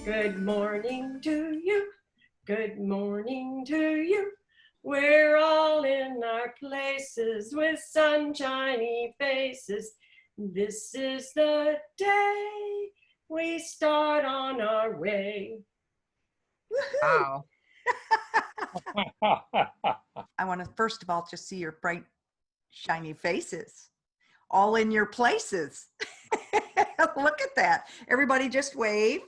Good morning to you. Good morning to you. We're all in our places with sunshiny faces. This is the day we start on our way. Wow. I want to first of all just see your bright, shiny faces, all in your places. Look at that. Everybody just wave.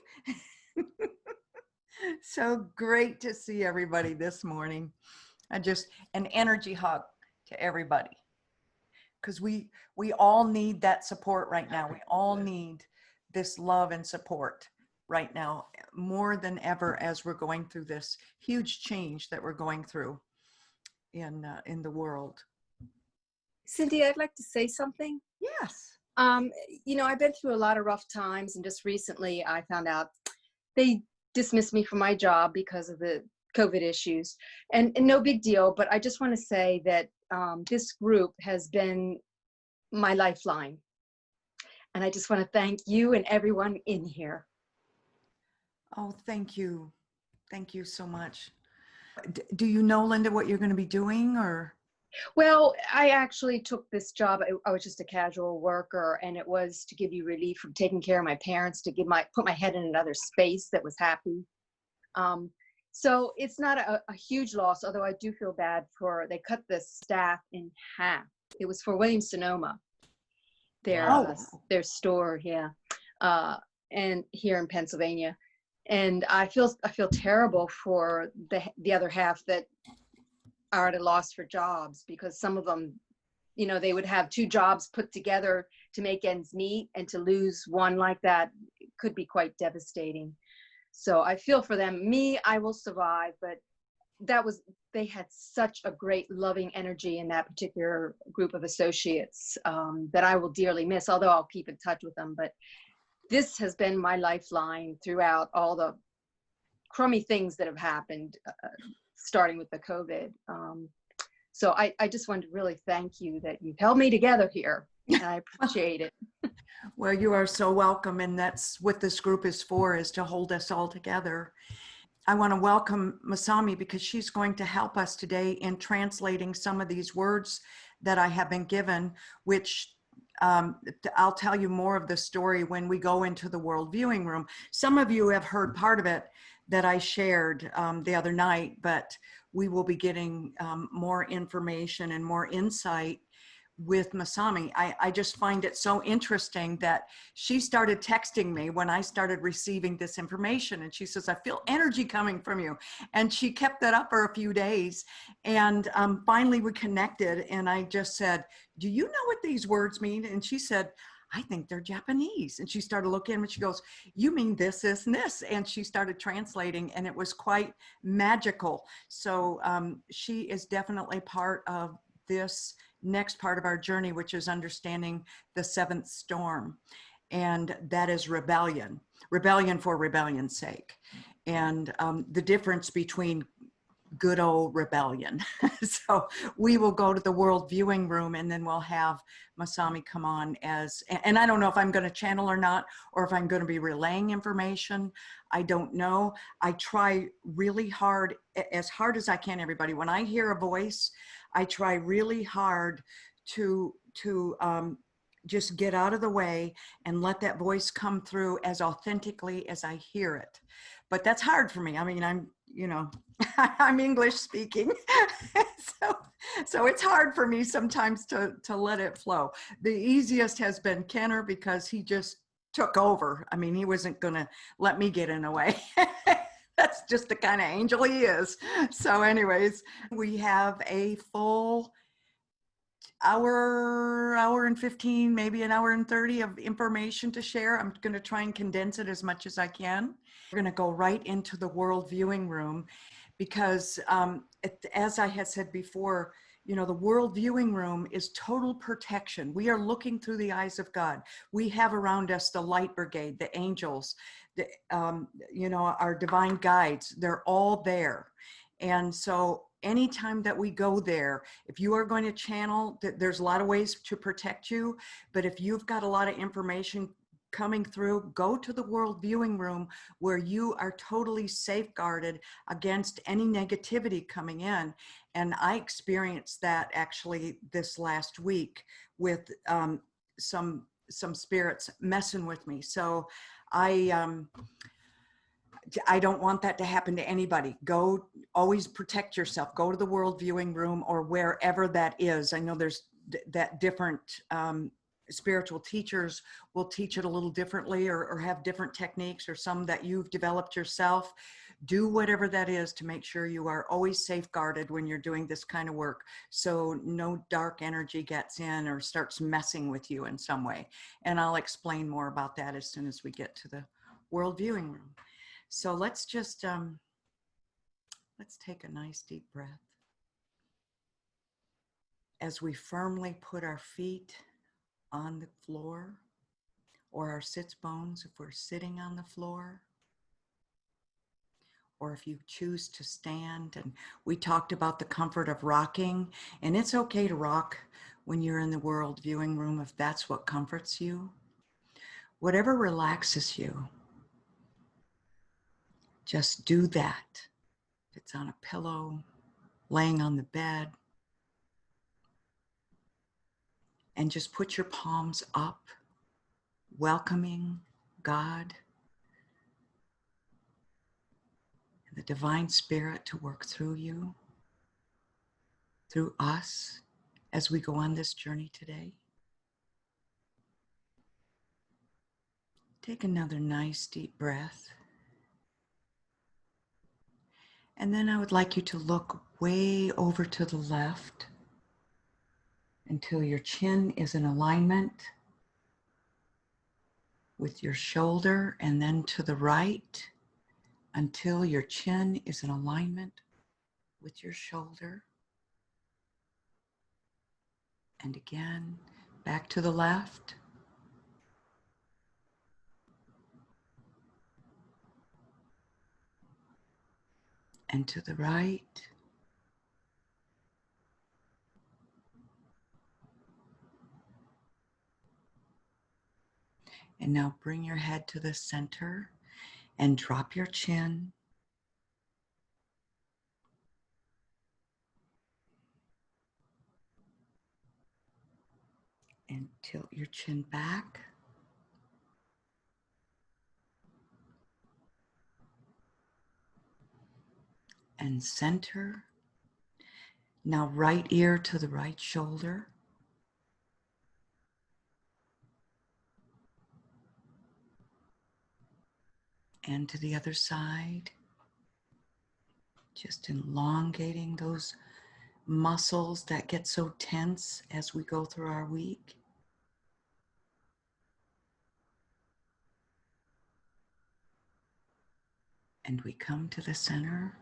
So great to see everybody this morning. An energy hug to everybody. Because we all need that support right now. We all need this love and support right now, more than ever, as we're going through this huge change that we're going through in the world. Cindy, I'd like to say something. Yes. You know, I've been through a lot of rough times, and just recently I found out they dismissed me from my job because of the COVID issues, and no big deal, but I just want to say that this group has been my lifeline, and I just want to thank you and everyone in here. Oh, thank you. Thank you so much. Do you know, Linda, what you're going to be doing, or? Well, I actually took this job. I was just a casual worker, and it was to give you relief from taking care of my parents, to put my head in another space that was happy. So it's not a huge loss, although I do feel bad they cut the staff in half. It was for Williams-Sonoma, their store, yeah, and here in Pennsylvania. And I feel terrible for the other half that are at a loss for jobs, because some of them, you know, they would have two jobs put together to make ends meet, and to lose one like that could be quite devastating. So I feel for them. Me, I will survive, but they had such a great loving energy in that particular group of associates that I will dearly miss, although I'll keep in touch with them. But this has been my lifeline throughout all the crummy things that have happened, starting with the COVID. So I just wanted to really thank you that you've held me together here, and I appreciate it. Well, you are so welcome, and that's what this group is for, is to hold us all together. I want to welcome Masami, because she's going to help us today in translating some of these words that I have been given, which I'll tell you more of the story when we go into the World Viewing Room. Some of you have heard part of it that I shared the other night, but we will be getting more information and more insight with Masami. I just find it so interesting that she started texting me when I started receiving this information, and she says, I feel energy coming from you. And she kept that up for a few days, and finally we connected, and I just said, do you know what these words mean? And she said, I think they're Japanese. And she started looking, and she goes, you mean this, this, and this? And she started translating, and it was quite magical. So she is definitely part of this next part of our journey, which is understanding the seventh storm. And that is rebellion for rebellion's sake. And the difference between good old rebellion. So we will go to the World Viewing Room, and then we'll have Masami come on and I don't know if I'm going to channel or not, or if I'm going to be relaying information. I don't know. I try really hard, as hard as I can, everybody. When I hear a voice, I try really hard to just get out of the way and let that voice come through as authentically as I hear it. But that's hard for me. I mean, I'm English speaking, so it's hard for me sometimes to let it flow. The easiest has been Kenner, because he just took over. I mean, he wasn't going to let me get in the way. That's just the kind of angel he is. So anyways, we have a full hour and 15, maybe an hour and 30 of information to share. I'm going to try and condense it as much as I can. We're going to go right into the World Viewing Room, because as I had said before, you know, the World Viewing Room is total protection. We are looking through the eyes of God. We have around us the light brigade, the angels, our divine guides. They're all there. And so anytime that we go there, if you are going to channel, there's a lot of ways to protect you, but if you've got a lot of information coming through, go to the world viewing room where you are totally safeguarded against any negativity coming in. And I experienced that actually this last week with some spirits messing with me. So I don't want that to happen to anybody. Go, always protect yourself. Go to the world viewing room or wherever that is. I know there's that different spiritual teachers will teach it a little differently, or have different techniques, or some that you've developed yourself. Do whatever that is to make sure you are always safeguarded when you're doing this kind of work, so no dark energy gets in or starts messing with you in some way. And I'll explain more about that as soon as we get to the world viewing room. So let's just let's take a nice deep breath as we firmly put our feet on the floor, or our sits bones if we're sitting on the floor, or if you choose to stand. And we talked about the comfort of rocking, and it's okay to rock when you're in the world viewing room if that's what comforts you. Whatever relaxes you, just do that. If it's on a pillow, laying on the bed, and just put your palms up, welcoming God, the divine spirit to work through you, through us, as we go on this journey today. Take another nice deep breath. And then I would like you to look way over to the left until your chin is in alignment with your shoulder, and then to the right until your chin is in alignment with your shoulder. And again, back to the left. And to the right. And now bring your head to the center and drop your chin. And tilt your chin back. And center. Now right ear to the right shoulder. And to the other side. Just elongating those muscles that get so tense as we go through our week. And we come to the center.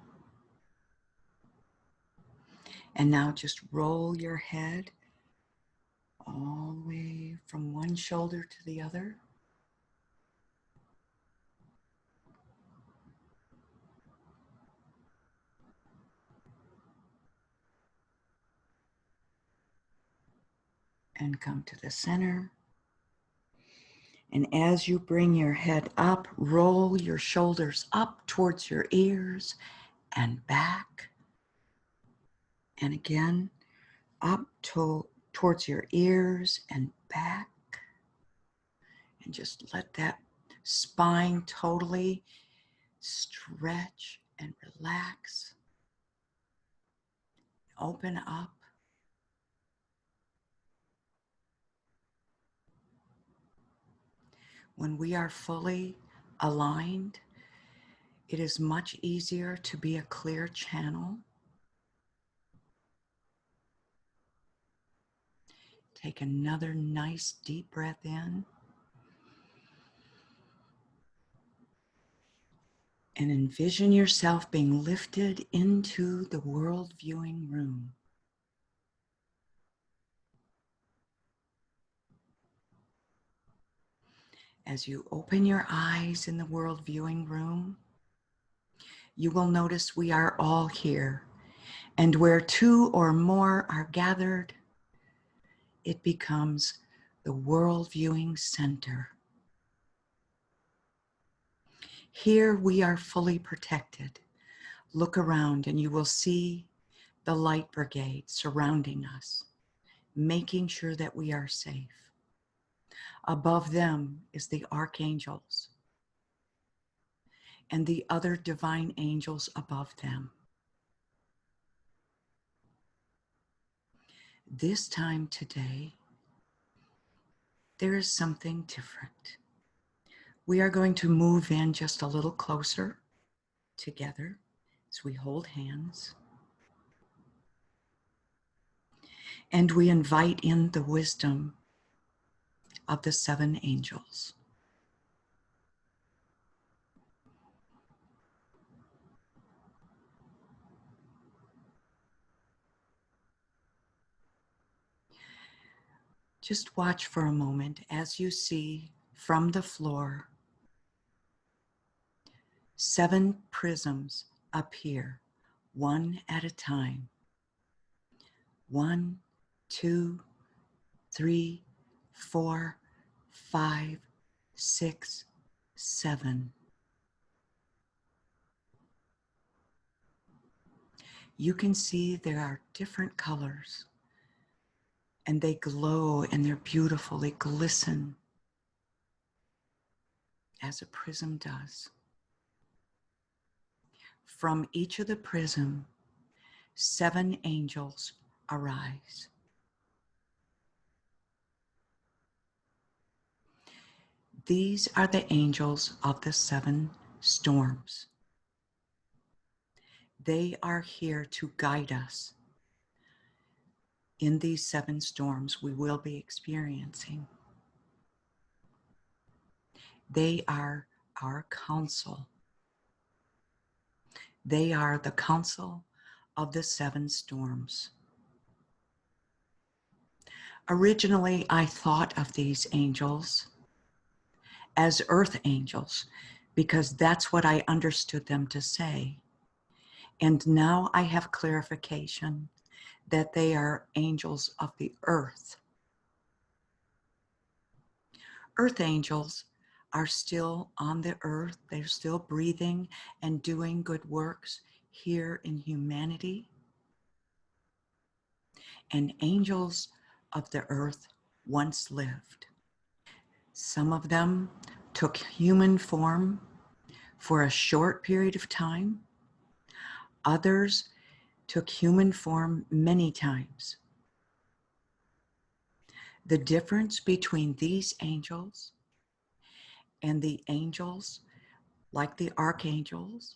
And now just roll your head all the way from one shoulder to the other. And come to the center. And as you bring your head up, roll your shoulders up towards your ears and back. And again, up towards your ears and back. And just let that spine totally stretch and relax. Open up. When we are fully aligned, it is much easier to be a clear channel. Take another nice deep breath in. And envision yourself being lifted into the world viewing room. As you open your eyes in the world viewing room, you will notice we are all here. And where two or more are gathered, it becomes the world viewing center. Here we are fully protected. Look around and you will see the light brigade surrounding us, making sure that we are safe. Above them is the archangels and the other divine angels above them. This time today, there is something different. We are going to move in just a little closer together as we hold hands. And we invite in the wisdom of the 7 angels. Just watch for a moment as you see from the floor 7 prisms appear, one at a time. 1, 2, 3, 4, 5, 6, 7. You can see there are different colors, and they glow and they're beautiful. They glisten as a prism does. From each of the prism, 7 angels arise. These are the angels of the 7 storms. They are here to guide us in these 7 storms we will be experiencing. They are our counsel. They are the counsel of the 7 storms. Originally, I thought of these angels as earth angels because that's what I understood them to say. And now I have clarification that they are angels of the earth. Earth angels are still on the earth. They're still breathing and doing good works here in humanity. And angels of the earth once lived. Some of them took human form for a short period of time. Others took human form many times. The difference between these angels and the angels, like the archangels,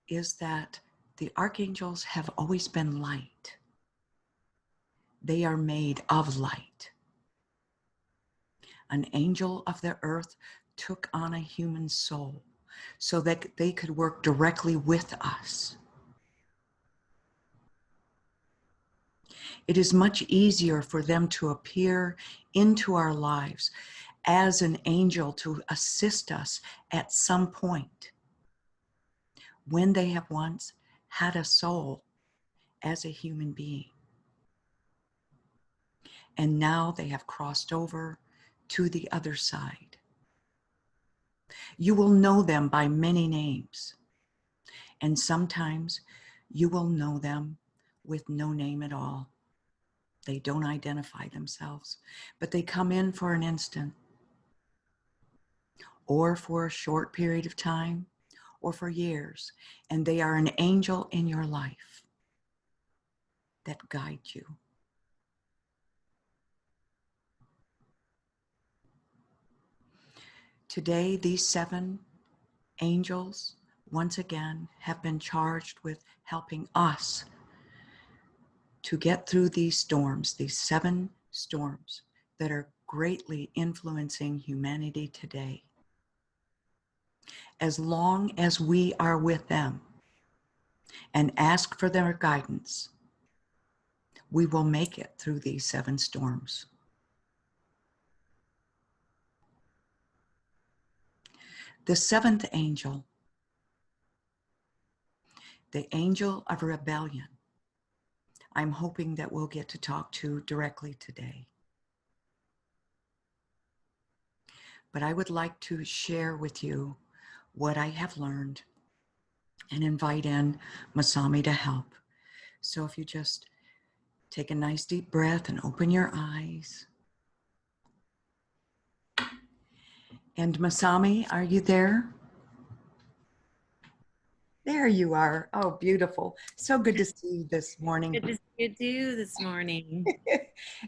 is that the archangels have always been light. They are made of light. An angel of the earth took on a human soul so that they could work directly with us. It is much easier for them to appear into our lives as an angel to assist us at some point when they have once had a soul as a human being. And now they have crossed over to the other side. You will know them by many names, and sometimes you will know them with no name at all. They don't identify themselves, but they come in for an instant, or for a short period of time, or for years, and they are an angel in your life that guide you. Today, these 7 angels, once again, have been charged with helping us to get through these storms, these 7 storms that are greatly influencing humanity today. As long as we are with them and ask for their guidance, we will make it through these 7 storms. The 7th angel, the angel of rebellion, I'm hoping that we'll get to talk to directly today. but I would like to share with you what I have learned and invite in Masami to help. So if you just take a nice deep breath and open your eyes. And Masami, are you there? There you are. Oh, beautiful. So good to see you this morning. Good to see you too this morning.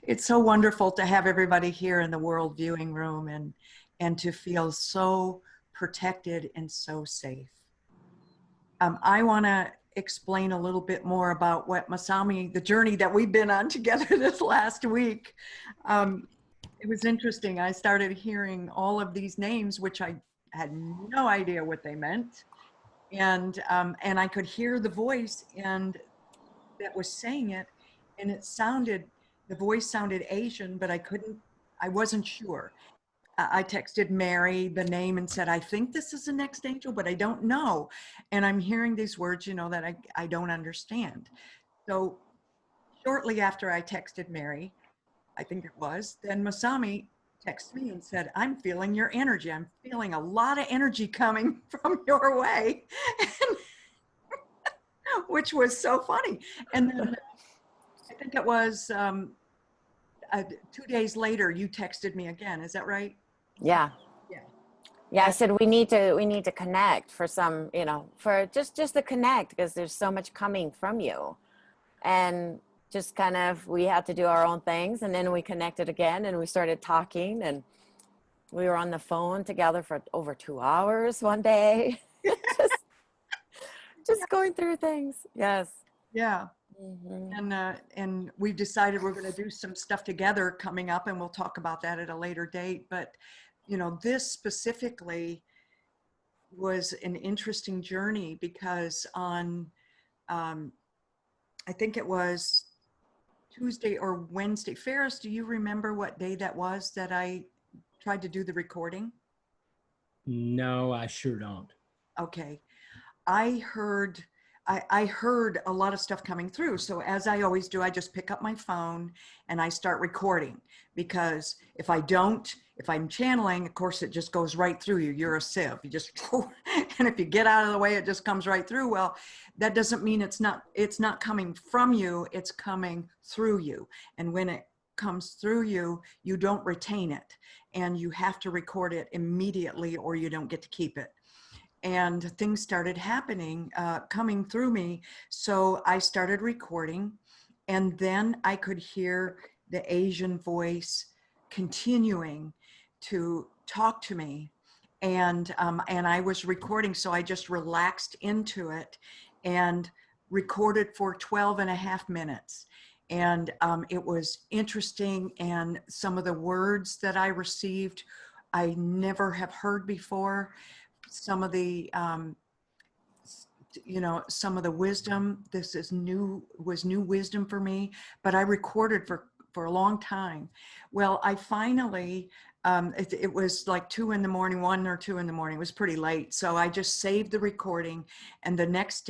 It's so wonderful to have everybody here in the World Viewing Room and to feel so protected and so safe. I want to explain a little bit more about what Masami, the journey that we've been on together this last week. It was interesting. I started hearing all of these names, which I had no idea what they meant. And I could hear the voice and that was saying it, and the voice sounded Asian, but I wasn't sure. I texted Mary the name and said, I think this is the next angel, but I don't know. And I'm hearing these words, that I don't understand. So shortly after I texted Mary, I think it was, then Masami texted me and said, I'm feeling your energy. I'm feeling a lot of energy coming from your way, which was so funny. And then I think it was 2 days later, you texted me again. Is that right? Yeah. Yeah. Yeah, I said we need to connect for some, for just to connect, because there's so much coming from you. And just kind of, we had to do our own things, and then we connected again and we started talking, and we were on the phone together for over 2 hours one day. just going through things. Yes. Yeah. Mm-hmm. And we've decided we're going to do some stuff together coming up, and we'll talk about that at a later date. But, this specifically was an interesting journey because on, I think it was Tuesday or Wednesday. Ferris, do you remember what day that was that I tried to do the recording? No, I sure don't. Okay. I heard a lot of stuff coming through. So as I always do, I just pick up my phone and I start recording, because if I'm channeling, of course, it just goes right through you. You're a sieve. You just, and if you get out of the way, it just comes right through. Well, that doesn't mean it's not coming from you. It's coming through you. And when it comes through you, you don't retain it, and you have to record it immediately or you don't get to keep it. And things started happening, coming through me. So I started recording, and then I could hear the Asian voice continuing to talk to me. And I was recording, so I just relaxed into it and recorded for 12 and a half minutes. And it was interesting. And some of the words that I received, I never have heard before. Some of the, some of the wisdom, was new wisdom for me, but I recorded for a long time. Well, I finally, it was like 2 in the morning, 1 or 2 in the morning. It was pretty late. So I just saved the recording. And the next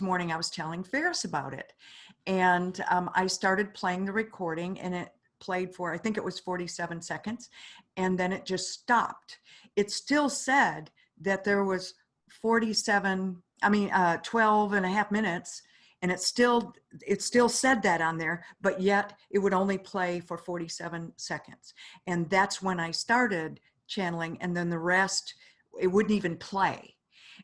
morning I was telling Ferris about it. And I started playing the recording, and it played for, I think it was 47 seconds. And then it just stopped. It still said that there was 12 and a half minutes, and it still said that on there, but yet it would only play for 47 seconds. And that's when I started channeling, and then the rest, it wouldn't even play.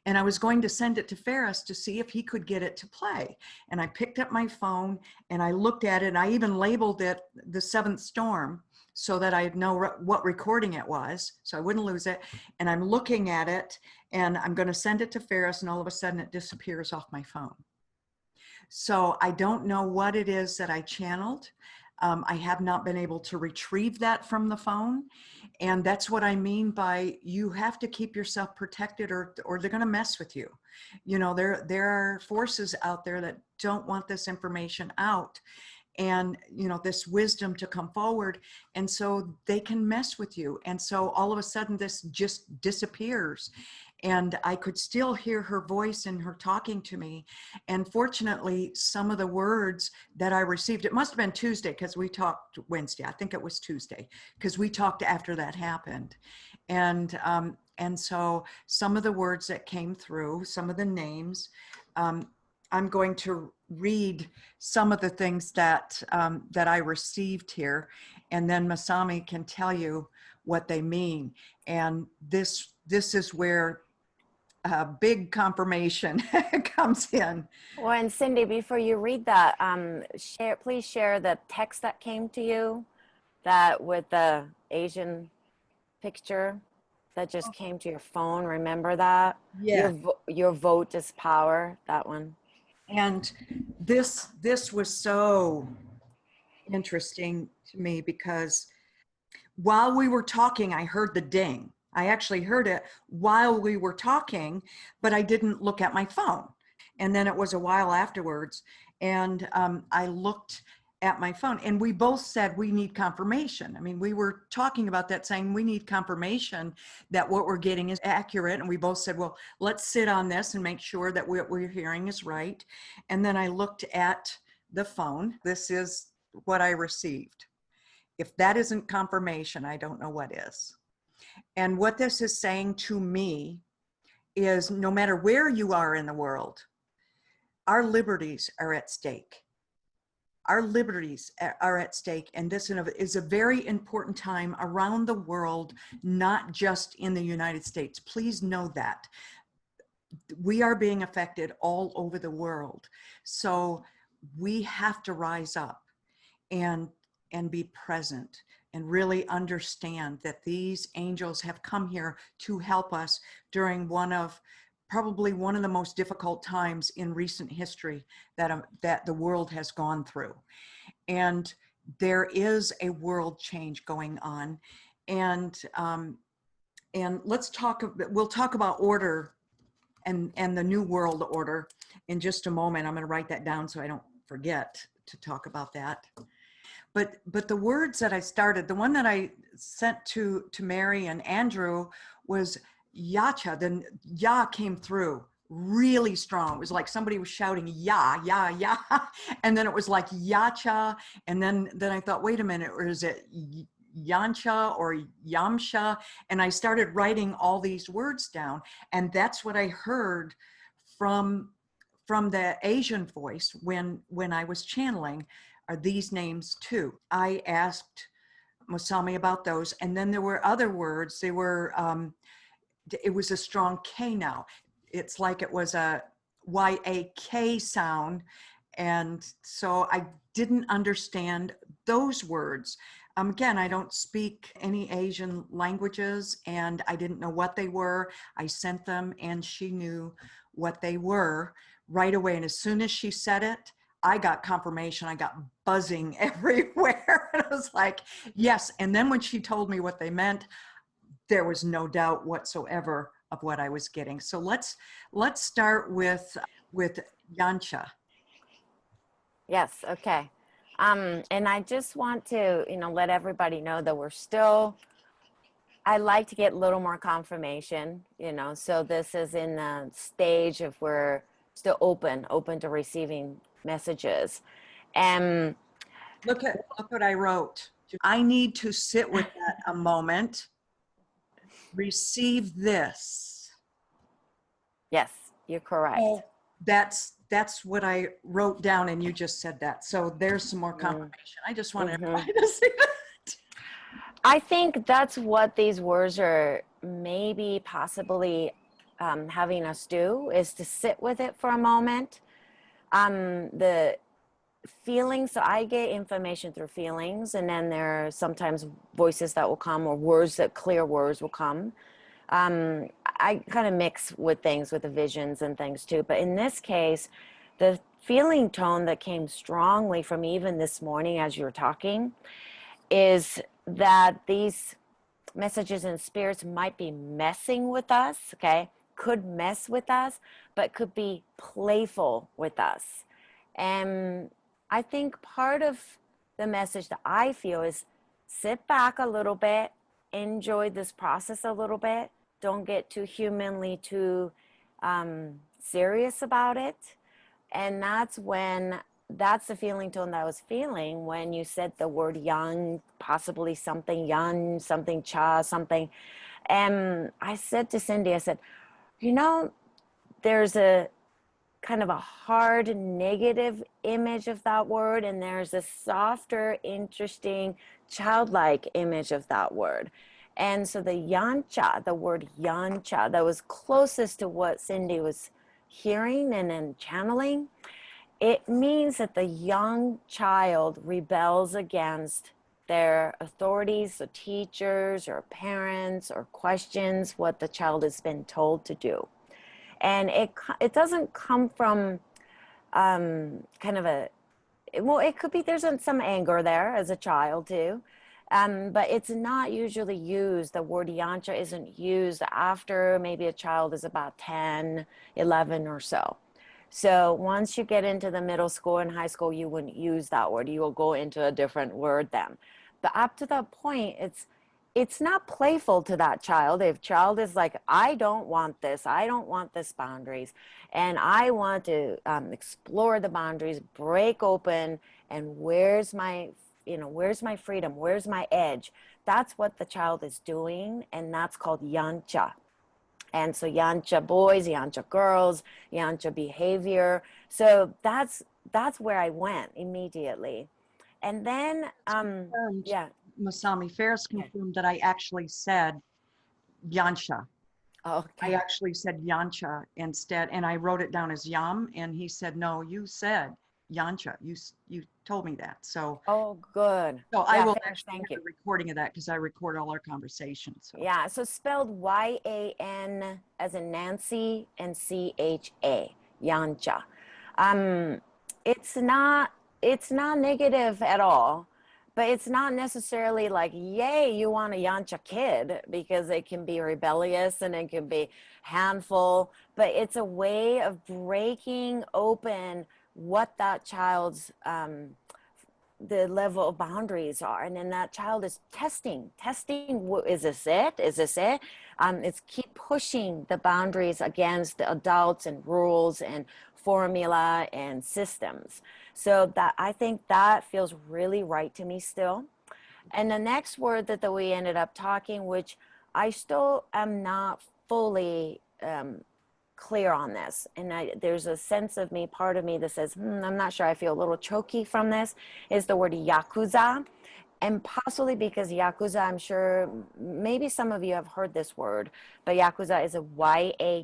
And I was going to send it to Ferris to see if he could get it to play. And I picked up my phone and I looked at it, and I even labeled it the Seventh Storm, so that I'd know what recording it was, so I wouldn't lose it. And I'm looking at it, and I'm going to send it to Ferris, and all of a sudden it disappears off my phone. So I don't know what it is that I channeled. I have not been able to retrieve that from the phone. And that's what I mean by, you have to keep yourself protected, or they're going to mess with you. There are forces out there that don't want this information out, and this wisdom to come forward, and so they can mess with you. And so all of a sudden this just disappears. and I could still hear her voice and her talking to me. And fortunately, some of the words that I received, it must have been Tuesday because we talked Wednesday. I think it was Tuesday because we talked after that happened. And so some of the words that came through, some of the names, I'm going to read some of the things that that I received here, and then Masami can tell you what they mean. And this is where big confirmation comes in. Well, and Cindy, before you read that, please share the text that came to you, that with the Asian picture that just came to your phone. Remember that? Yeah. Your vote is power. That one. And this was so interesting to me because while we were talking, I heard the ding. I actually heard it while we were talking, but I didn't look at my phone. And then it was a while afterwards, and I looked at my phone, and we both said we need confirmation. I mean, we were talking about that, saying we need confirmation that what we're getting is accurate. And we both said, well, let's sit on this and make sure that what we're hearing is right. And then I looked at the phone. This is what I received. If that isn't confirmation, I don't know what is. And what this is saying to me is no matter where you are in the world, our liberties are at stake. Our liberties are at stake. And this is a very important time around the world, not just in the United States. Please know that. We are being affected all over the world. So we have to rise up and be present and really understand that these angels have come here to help us during probably one of the most difficult times in recent history that the world has gone through. And there is a world change going on. And we'll talk about order and the new world order in just a moment. I'm going to write that down so I don't forget to talk about that. But the words that I started, the one that I sent to Mary and Andrew was Yacha. Then Ya came through really strong. It was like somebody was shouting Ya, Ya, Ya. And then it was like Yacha. And then I thought, wait a minute, or is it Yancha or Yamsha? And I started writing all these words down. And that's what I heard from the Asian voice when I was channeling. Are these names too? I asked Masami about those. And then there were other words. They were, it was a strong K now. It's like it was a Y-A-K sound. And so I didn't understand those words. Again, I don't speak any Asian languages, and I didn't know what they were. I sent them, and she knew what they were right away. And as soon as she said it, I got confirmation. I got buzzing everywhere. And I was like, yes. And then when she told me what they meant, there was no doubt whatsoever of what I was getting. So let's start with Yancha. Yes. Okay. And I just want to, let everybody know that I like to get a little more confirmation, so this is in the stage of we're still open to receiving messages. And look what I wrote. I need to sit with that a moment. Receive this. Yes, you're correct. Oh, that's what I wrote down, and you just said that. So there's some more confirmation. I just want everybody to see that. I think that's what these words are maybe possibly having us do, is to sit with it for a moment. The feelings, so I get information through feelings, and then there are sometimes voices that will come, or clear words will come. I kind of mix with things, with the visions and things too. But in this case, the feeling tone that came strongly from me even this morning as you were talking is that these messages and spirits might be messing with us, okay? Could mess with us, but could be playful with us. And I think part of the message that I feel is sit back a little bit, enjoy this process a little bit, don't get too humanly too serious about it. And that's the feeling tone that I was feeling when you said the word yang, possibly something yan, something cha, something. And I said to Cindy, I said, you know, there's a kind of a hard negative image of that word, and there's a softer, interesting, childlike image of that word. And so the yancha, the word yancha, that was closest to what Cindy was hearing and then channeling. It means that the young child rebels against their authorities, so teachers or parents, or questions what the child has been told to do. And it doesn't come from kind of well, it could be there's some anger there as a child too. But it's not usually used. The word yancha isn't used after maybe a child is about 10, 11 or so. So once you get into the middle school and high school, you wouldn't use that word. You will go into a different word then. But up to that point, it's not playful to that child. If child is like, I don't want this boundaries, and I want to explore the boundaries, break open, and where's my freedom, where's my edge? That's what the child is doing, and that's called yancha. And so yancha boys, yancha girls, yancha behavior. So that's where I went immediately. And then, yeah. Masami Ferris confirmed that I actually said Yansha. Okay. I actually said Yansha instead, and I wrote it down as Yam, and he said, no, you said Yansha. You told me that. So, oh, good. So yeah, I will thank actually you. have a recording of that because I record all our conversations. So. Yeah, so spelled Y-A-N as in Nancy and C-H-A, Yancha. It's not negative at all, but it's not necessarily like, yay, you want a Yancha kid, because it can be rebellious and it can be handful, but it's a way of breaking open what that child's the level of boundaries are, and then that child is testing, is this it, it's keep pushing the boundaries against the adults and rules and formula and systems. So that, I think that feels really right to me still. And the next word that we ended up talking, which I still am not fully clear on this, and there's a sense of me, part of me that says, I'm not sure, I feel a little choky from this, is the word yakuza. And possibly because yakuza, I'm sure maybe some of you have heard this word, but yakuza is a Y-A-K-U-Z-A,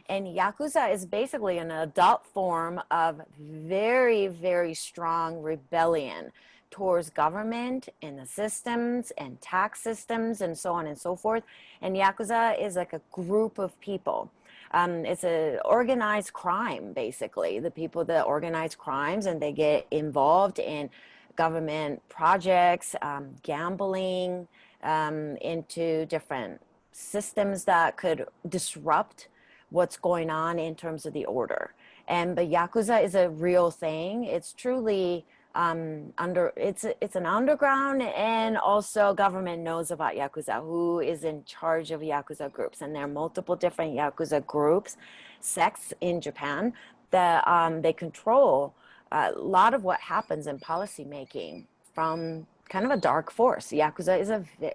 and yakuza is basically an adult form of very, very strong rebellion towards government and the systems and tax systems and so on and so forth. And yakuza is like a group of people. It's an organized crime, basically. The people that organize crimes, and they get involved in government projects, gambling, into different systems that could disrupt what's going on in terms of the order. But yakuza is a real thing. It's truly it's an underground, and also government knows about yakuza, who is in charge of yakuza groups, and there are multiple different yakuza groups, sects in Japan that they control a lot of what happens in policy making from kind of a dark force. Yakuza is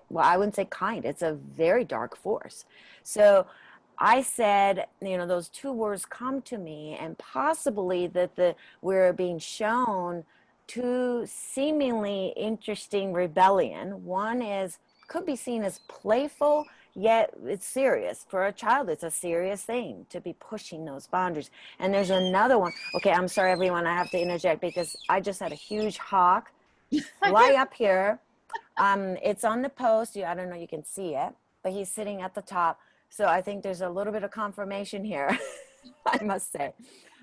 well, I wouldn't say kind, it's a very dark force. So I said, those two words come to me, and possibly that we're being shown two seemingly interesting rebellion. One could be seen as playful, yet it's serious. For a child, it's a serious thing to be pushing those boundaries. And there's another one. Okay, I'm sorry, everyone, I have to interject because I just had a huge hawk fly up here. It's on the post. I don't know, you can see it, but he's sitting at the top. So I think there's a little bit of confirmation here, I must say,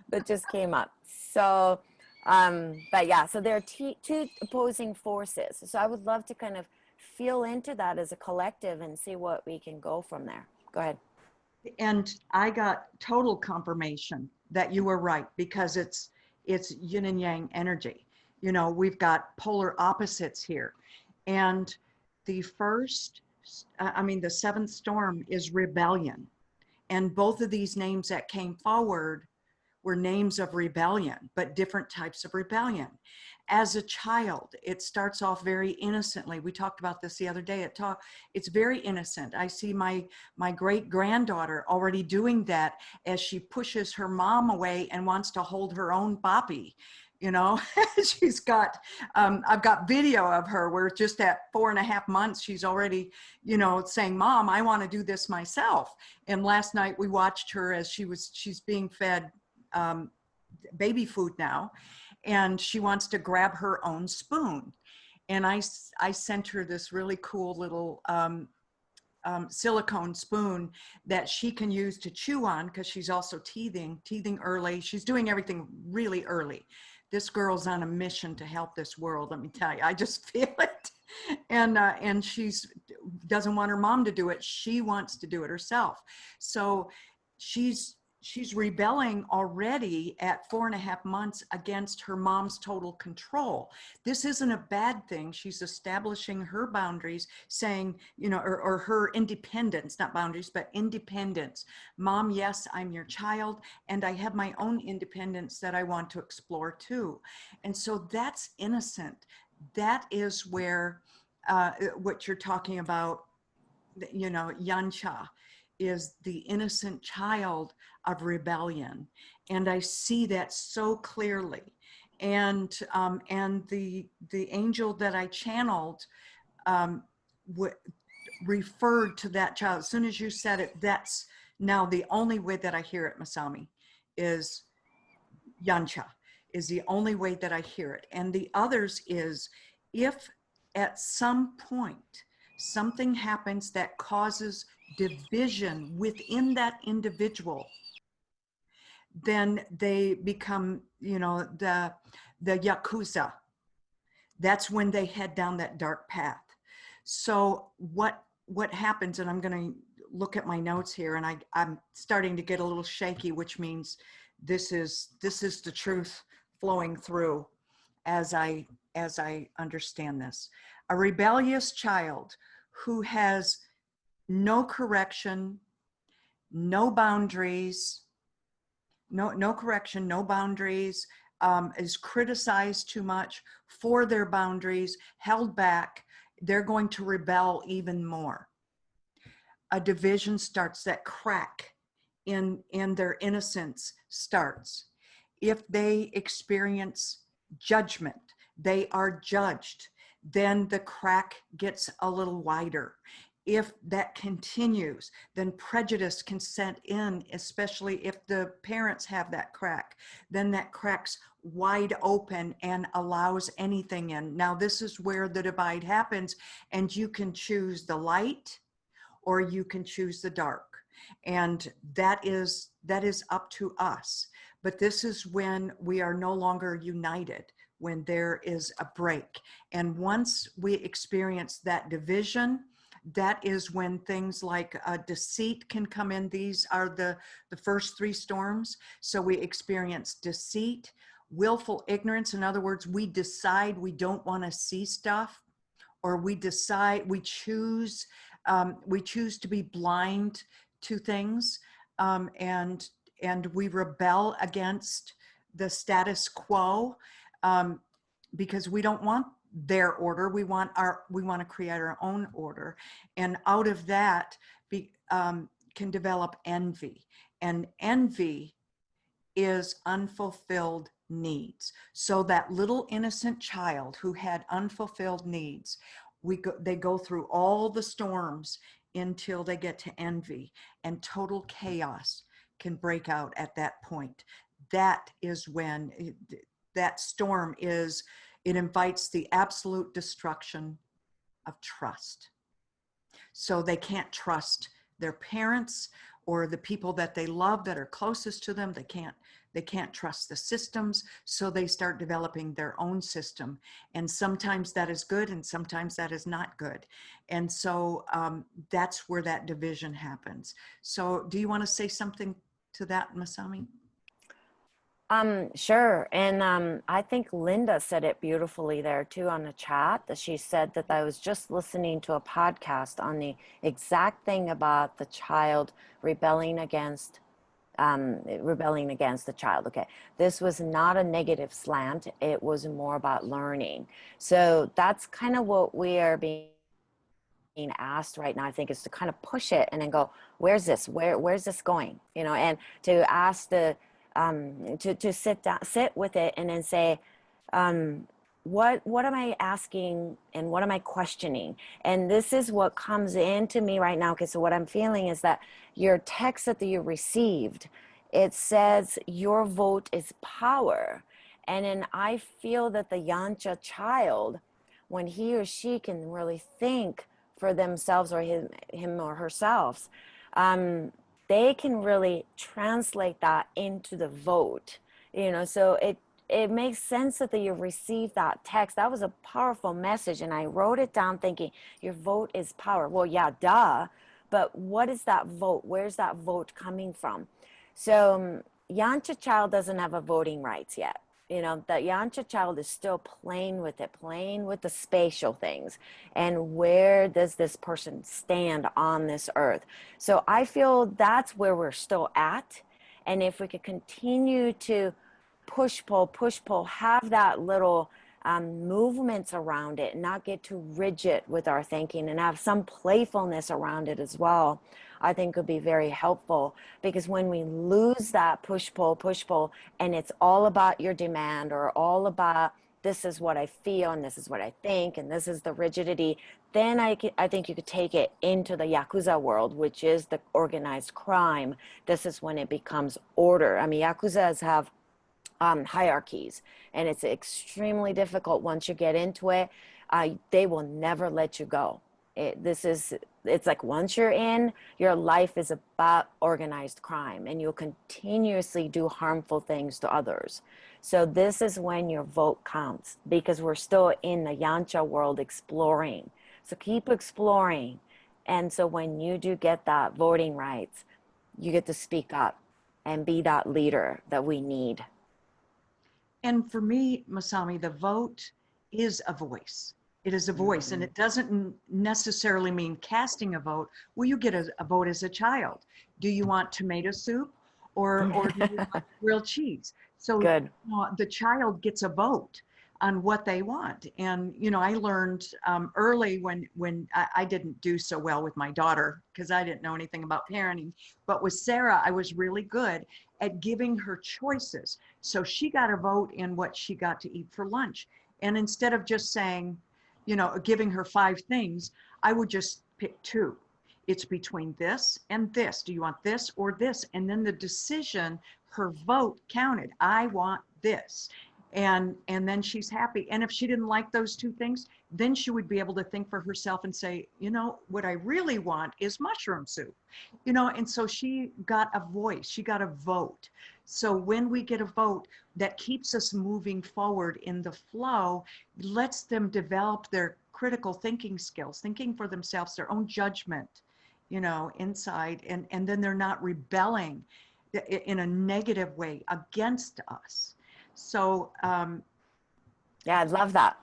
that just came up. So, but yeah, so there are two opposing forces. So I would love to kind of feel into that as a collective and see what we can go from there. Go ahead. And I got total confirmation that you were right, because it's yin and yang energy. We've got polar opposites here. And the first the seventh storm is rebellion. And both of these names that came forward were names of rebellion, but different types of rebellion. As a child, it starts off very innocently. We talked about this the other day. It's very innocent. I see my great granddaughter already doing that as she pushes her mom away and wants to hold her own boppy. You know, she's got, I've got video of her where just at 4.5 months, she's already, you know, saying, Mom, I want to do this myself. And last night we watched her as she's being fed baby food now, and she wants to grab her own spoon. And I sent her this really cool little silicone spoon that she can use to chew on, because she's also teething early. She's doing everything really early. This girl's on a mission to help this world, let me tell you. I just feel it. And she's doesn't want her mom to do it. She wants to do it herself. So she's rebelling already at 4.5 months against her mom's total control. This isn't a bad thing. She's establishing her boundaries, saying, you know, or her independence, not boundaries, but independence. Mom, yes, I'm your child, and I have my own independence that I want to explore too. And so that's innocent. That is where what you're talking about, you know, yancha, is the innocent child of rebellion. And I see that so clearly. And the angel that I channeled referred to that child. As soon as you said it, that's now the only way that I hear it, Masami, is yancha, is the only way that I hear it. And the others is, if at some point something happens that causes division within that individual, then they become, you know, the yakuza. That's when they head down that dark path. So what happens, and I'm going to look at my notes here, and I'm starting to get a little shaky, which means this is the truth flowing through as I understand this. A rebellious child who has no correction, no boundaries, no correction, no boundaries, is criticized too much for their boundaries, held back, they're going to rebel even more. A division starts, that crack in their innocence starts. If they experience judgment, they are judged, then the crack gets a little wider. If that continues, then prejudice can set in, especially if the parents have that crack. Then that crack's wide open and allows anything in. Now, this is where the divide happens, and you can choose the light or you can choose the dark. And that is up to us. But this is when we are no longer united, when there is a break. And once we experience that division, that is when things like deceit can come in. These are the first 3 storms. So we experience deceit, willful ignorance. In other words, we decide we don't want to see stuff, or we choose to be blind to things, and we rebel against the status quo, because we don't want their order. We want to create our own order. And out of that can develop envy. And envy is unfulfilled needs. So that little innocent child who had unfulfilled needs, they go through all the storms until they get to envy, and total chaos can break out at that point. That is when that storm is, it invites the absolute destruction of trust. So they can't trust their parents or the people that they love that are closest to them. They can't trust the systems. So they start developing their own system. And sometimes that is good, and sometimes that is not good. And so that's where that division happens. So do you want to say something to that, Masami? Sure. And I think Linda said it beautifully there too on the chat, that she said that I was just listening to a podcast on the exact thing about the child rebelling against the child. Okay. This was not a negative slant. It was more about learning. So that's kind of what we are being asked right now, I think, is to kind of push it and then go, where's this? Where's this going? You know, and to ask to sit with it and then say, what am I asking and what am I questioning? And this is what comes into me right now. Okay, so what I'm feeling is that your text that you received, it says your vote is power. And then I feel that the Yancha child, when he or she can really think for themselves, or him or herself, they can really translate that into the vote. You know, so it makes sense that you received that text. That was a powerful message, and I wrote it down thinking your vote is power. Well, yeah, duh, but what is that vote? Where's that vote coming from? So Yancha child doesn't have a voting rights yet. You know, the Yancha child is still playing with it, playing with the spatial things. And where does this person stand on this earth? So I feel that's where we're still at. And if we could continue to push, pull, have that little movements around it, not get too rigid with our thinking, and have some playfulness around it as well, I think could be very helpful. Because when we lose that push, pull, and it's all about your demand, or all about this is what I feel and this is what I think and this is the rigidity, then I think you could take it into the Yakuza world, which is the organized crime. This is when it becomes order. I mean, Yakuzas have hierarchies, and it's extremely difficult once you get into it. They will never let you go. It's like once you're in, your life is about organized crime, and you'll continuously do harmful things to others. So this is when your vote counts, because we're still in the Yancha world exploring. So keep exploring. And so when you do get that voting rights, you get to speak up and be that leader that we need. And for me, Masami, the vote is a voice. It is a voice, and it doesn't necessarily mean casting a vote. Well, you get a vote as a child. Do you want tomato soup, or do you want grilled cheese? So Good. the child gets a vote on what they want. And I learned early when I didn't do so well with my daughter, because I didn't know anything about parenting. But with Sarah, I was really good at giving her choices. So she got a vote in what she got to eat for lunch. And instead of just saying, giving her 5 things, I would just pick 2. It's between this and this. Do you want this or this? And then the decision, her vote counted. I want this. And then she's happy. And if she didn't like those 2 things, then she would be able to think for herself and say, what I really want is mushroom soup. And so she got a voice, she got a vote. So when we get a vote, that keeps us moving forward in the flow, lets them develop their critical thinking skills, thinking for themselves, their own judgment, inside. And then they're not rebelling in a negative way against us. So, yeah, I love that.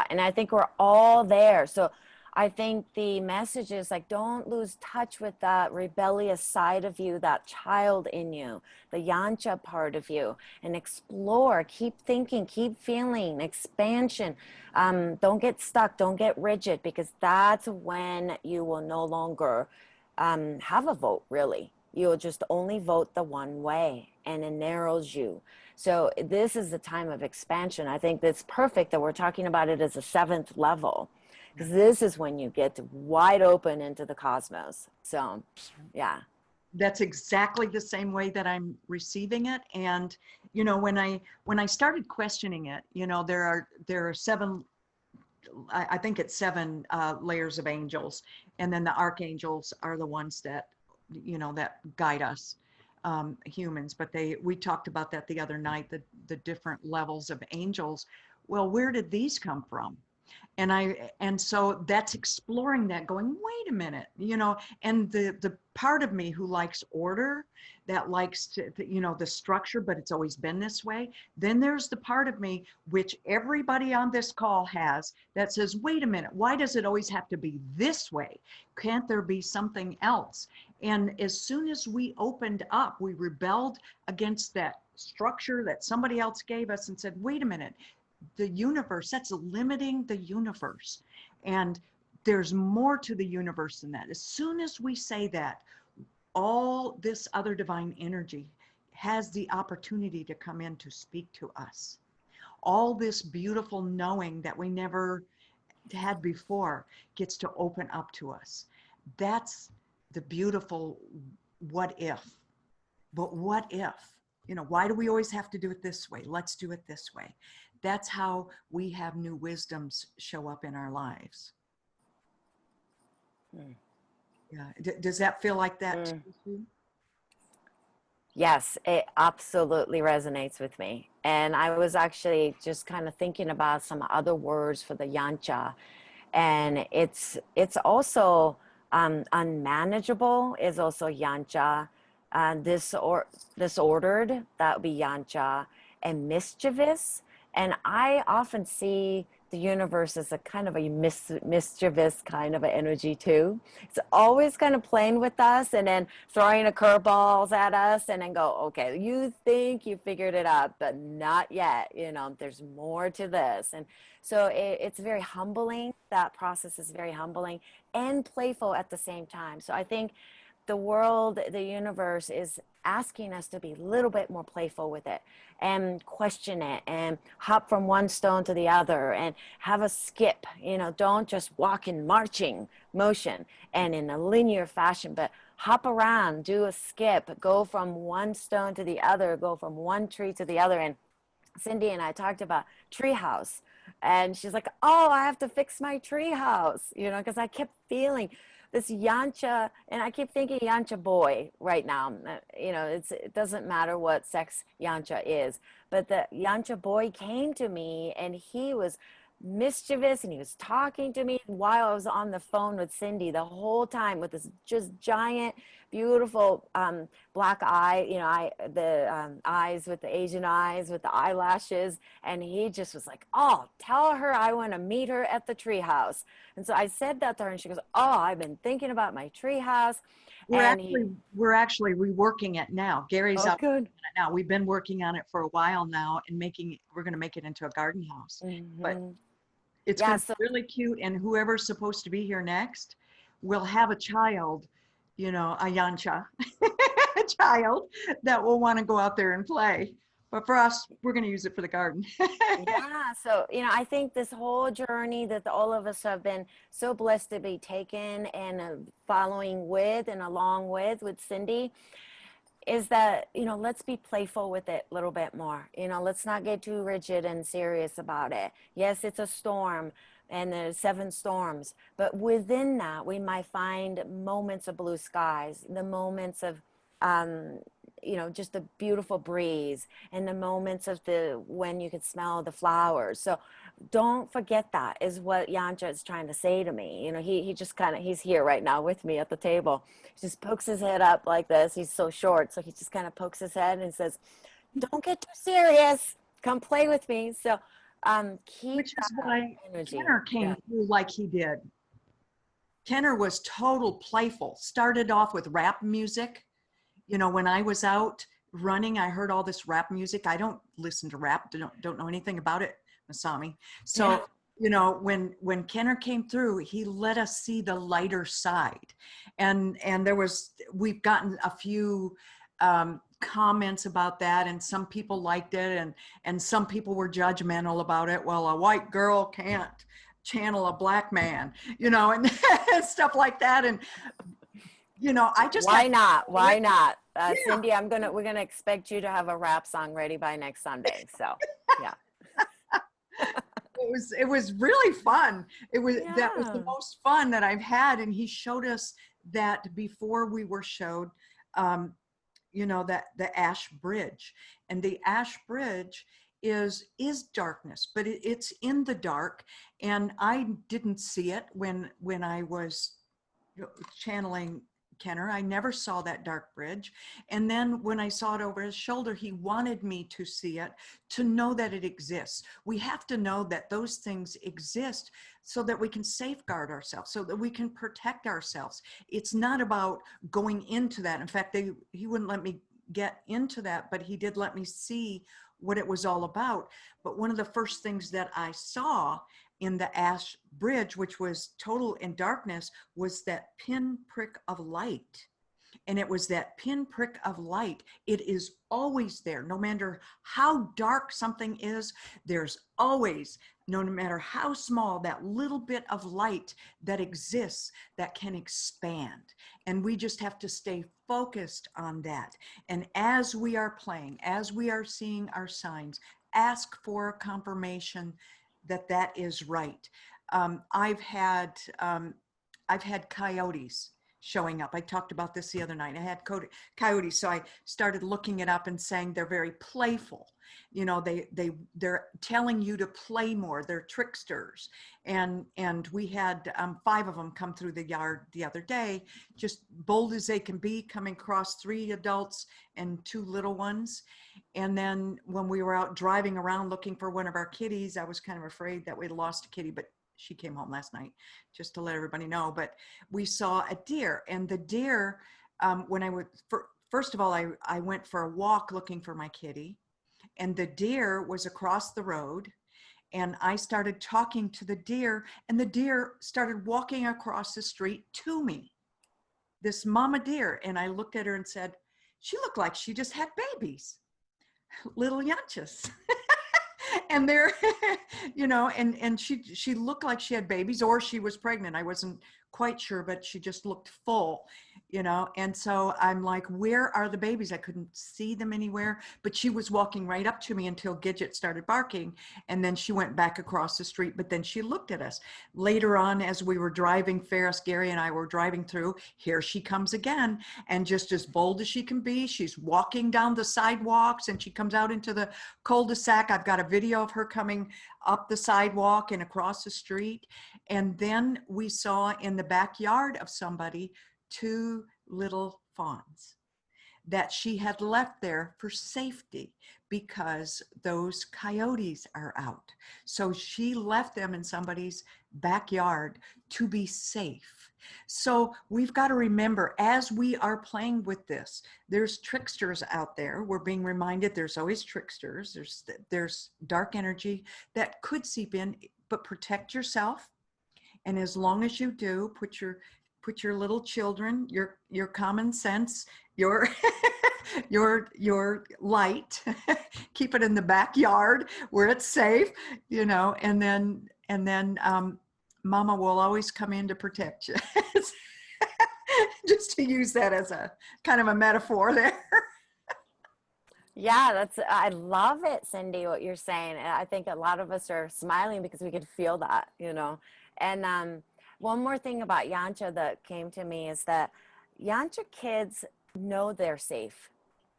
And I think we're all there. So I think the message is like, don't lose touch with that rebellious side of you, that child in you, the Yancha part of you, and explore, keep thinking, keep feeling, expansion. Don't get stuck, don't get rigid, because that's when you will no longer have a vote, really. You'll just only vote the one way, and it narrows you. So this is the time of expansion. I think that's perfect that we're talking about it as a 7th level, because this is when you get wide open into the cosmos. So, yeah. That's exactly the same way that I'm receiving it. And, when I started questioning it, there are 7, I think it's 7 layers of angels. And then the archangels are the ones that, that guide us. Humans, but we talked about that the other night, the different levels of angels. Well, where did these come from? And so that's exploring that, going, wait a minute, and the part of me who likes order, that likes to, the structure, but it's always been this way. Then there's the part of me, which everybody on this call has, that says, wait a minute, why does it always have to be this way? Can't there be something else? And as soon as we opened up, we rebelled against that structure that somebody else gave us and said, wait a minute, the universe, that's limiting the universe. And there's more to the universe than that. As soon as we say that, all this other divine energy has the opportunity to come in to speak to us. All this beautiful knowing that we never had before gets to open up to us. That's the beautiful what if. But what if? Why do we always have to do it this way? Let's do it this way. That's how we have new wisdoms show up in our lives. Yeah. Does that feel like that to you? Yes, it absolutely resonates with me. And I was actually just kind of thinking about some other words for the yancha. And it's also unmanageable is also yancha. Disordered, that would be yancha. And mischievous. And I often see the universe as a kind of a mischievous kind of an energy too. It's always kind of playing with us and then throwing a curveballs at us and then go, okay, you think you figured it out, but not yet. There's more to this. And so it's very humbling. That process is very humbling and playful at the same time. So I think the world, the universe is asking us to be a little bit more playful with it and question it and hop from one stone to the other and have a skip, don't just walk in marching motion and in a linear fashion, but hop around, do a skip, go from one stone to the other, go from one tree to the other. And Cindy and I talked about treehouse, and she's like, oh, I have to fix my treehouse, because I kept feeling this yancha, and I keep thinking yancha boy right now. It doesn't matter what sex yancha is, but the yancha boy came to me and he was mischievous and he was talking to me while I was on the phone with Cindy the whole time with this just giant, beautiful black eye, the eyes with the Asian eyes with the eyelashes. And he just was like, oh, tell her I want to meet her at the treehouse. And so I said that to her and she goes, oh, I've been thinking about my treehouse. We're actually reworking it now. Gary's out good. now. We've been working on it for a while now and we're going to make it into a garden house. But it's going to be really cute. And whoever's supposed to be here next will have a child, a yancha, a child that will want to go out there and play. But for us, we're going to use it for the garden. Yeah. So, I think this whole journey that all of us have been so blessed to be taken and following with and along with Cindy is that, let's be playful with it a little bit more. Let's not get too rigid and serious about it. Yes, it's a storm and there's 7 storms, but within that, we might find moments of blue skies, the moments of, just the beautiful breeze and the moments of when you could smell the flowers. So don't forget that is what yancha is trying to say to me. He just he's here right now with me at the table. He just pokes his head up like this. He's so short. So he just kind of pokes his head and says, don't get too serious. Come play with me. So keep Which is why energy. Kenner came through like he did. Kenner was total playful. Started off with rap music. When I was out running, I heard all this rap music. I don't listen to rap. Don't know anything about it, Masami. So, when Kenner came through, he let us see the lighter side. And we've gotten a few comments about that, and some people liked it, and some people were judgmental about it. Well, a white girl can't channel a black man, and stuff like that. And I just why not? Cindy, we're gonna expect you to have a rap song ready by next Sunday. So yeah. It was really fun. That was the most fun that I've had. And he showed us that before we were showed, that the Ash Bridge, and the Ash Bridge is darkness, but it's in the dark. And I didn't see it when I was channeling Kenner. I never saw that dark bridge. And then when I saw it over his shoulder, he wanted me to see it, to know that it exists. We have to know that those things exist so that we can safeguard ourselves, so that we can protect ourselves. It's not about going into that. In fact, he wouldn't let me get into that, but he did let me see what it was all about. But one of the first things that I saw in the ash bridge, which was total in darkness, was that pinprick of light. And it was that pinprick of light. It is always there. No matter how dark something is, there's always, no matter how small, that little bit of light that exists that can expand. And we just have to stay focused on that. And as we are playing, as we are seeing our signs, ask for confirmation that that is right. I've had coyotes showing up. I talked about this the other night. I had coyotes, so I started looking it up and saying they're very playful. You know, they're telling you to play more. They're tricksters. And we had 5 of them come through the yard the other day, just bold as they can be, coming across 3 adults and 2 little ones. And then when we were out driving around looking for one of our kitties, I was kind of afraid that we'd lost a kitty, but she came home last night, just to let everybody know. But we saw a deer, and the deer, when I would, first of all, I went for a walk looking for my kitty, and the deer was across the road, and I started talking to the deer, and the deer started walking across the street to me, this mama deer. And I looked at her and said, she looked like she just had babies, little yanchas. And they're, you know, and she looked like she had babies, or she was pregnant. I wasn't quite sure, but she just looked full, you know. And so I'm like, where are the babies? I couldn't see them anywhere, but she was walking right up to me until Gidget started barking. And then she went back across the street, but then she looked at us. Later on, as we were driving, Ferris, Gary, and I were driving through, here she comes again. And just as bold as she can be, she's walking down the sidewalks, and she comes out into the cul-de-sac. I've got a video of her coming up the sidewalk and across the street. And then we saw in the backyard of somebody 2 little fawns that she had left there for safety because those coyotes are out. So she left them in somebody's backyard to be safe. So we've got to remember, as we are playing with this, there's tricksters out there. We're being reminded there's always tricksters. There's dark energy that could seep in, but protect yourself. And as long as you do, put your little children, your common sense, your your light, keep it in the backyard where it's safe, you know, and then mama will always come in to protect you. Just to use that as a kind of a metaphor there. Yeah, I love it, Cindy, what you're saying. And I think a lot of us are smiling because we could feel that, you know. And one more thing about Yancha that came to me is that Yancha kids know they're safe.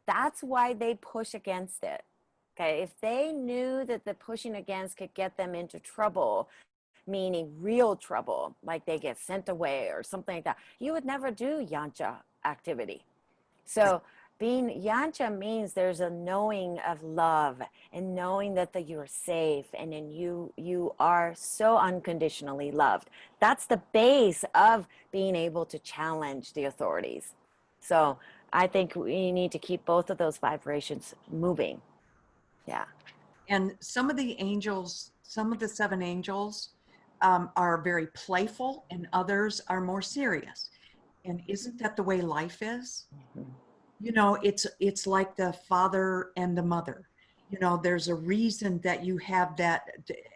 That's why they push against it. Okay, if they knew that the pushing against could get them into trouble, meaning real trouble, like they get sent away or something like that, you would never do Yancha activity. So being Yancha means there's a knowing of love and knowing that you're safe, and then you are so unconditionally loved. That's the base of being able to challenge the authorities. So I think we need to keep both of those vibrations moving. Yeah. And some of the angels, some of the 7 angels are very playful, and others are more serious. And isn't that the way life is? Mm-hmm. You know, it's like the father and the mother. You know, there's a reason that you have that,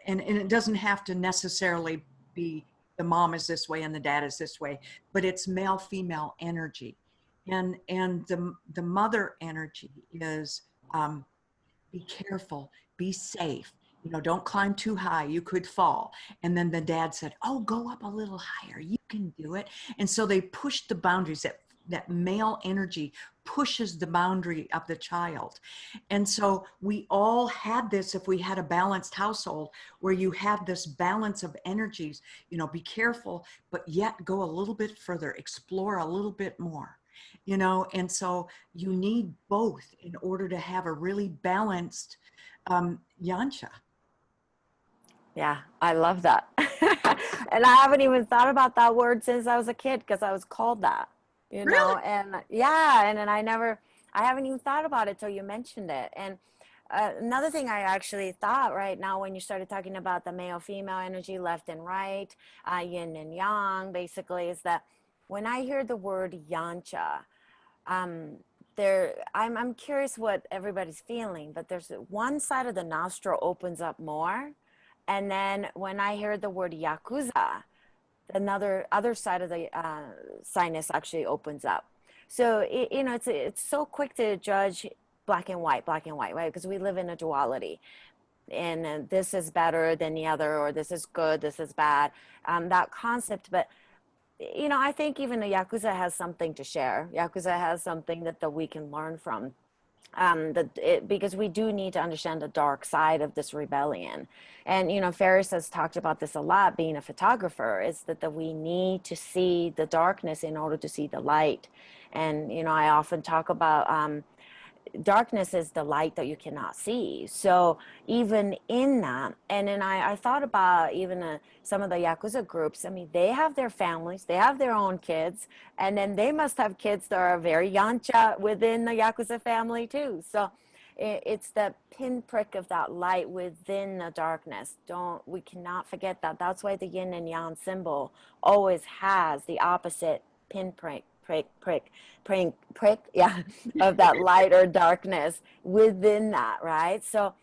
and it doesn't have to necessarily be the mom is this way and the dad is this way, but it's male female energy, and the mother energy is be careful, be safe. You know, don't climb too high, you could fall. And then the dad said, oh, go up a little higher, you can do it. And so they pushed the boundaries. that male energy pushes the boundary of the child. And so we all had this, if we had a balanced household where you have this balance of energies, you know, be careful, but yet go a little bit further, explore a little bit more, you know. And so you need both in order to have a really balanced yancha. Yeah, I love that. And I haven't even thought about that word since I was a kid because I was called that, you know, Really? and yeah, and then I haven't even thought about it till you mentioned it. And another thing I actually thought right now when you started talking about the male female energy, left and right, yin and yang, basically, is that when I hear the word yancha, I'm curious what everybody's feeling, but there's one side of the nostril opens up more. And then when I hear the word yakuza, other side of the sinus actually opens up. So you know, it's so quick to judge black and white, right? Because we live in a duality, and this is better than the other, or this is good, this is bad. That concept, but you know, I think even the yakuza has something to share. Yakuza has something that we can learn from. Because we do need to understand the dark side of this rebellion. And, you know, Ferris has talked about this a lot, being a photographer, is that we need to see the darkness in order to see the light. And, you know, I often talk about darkness is the light that you cannot see. So even in that, and then I thought about even some of the Yakuza groups. I mean, they have their families, they have their own kids, and then they must have kids that are very yancha within the Yakuza family too. So it's the pinprick of that light within the darkness. We cannot forget that. That's why the yin and yang symbol always has the opposite pinprick, prick, yeah, of that light or darkness within that, right? So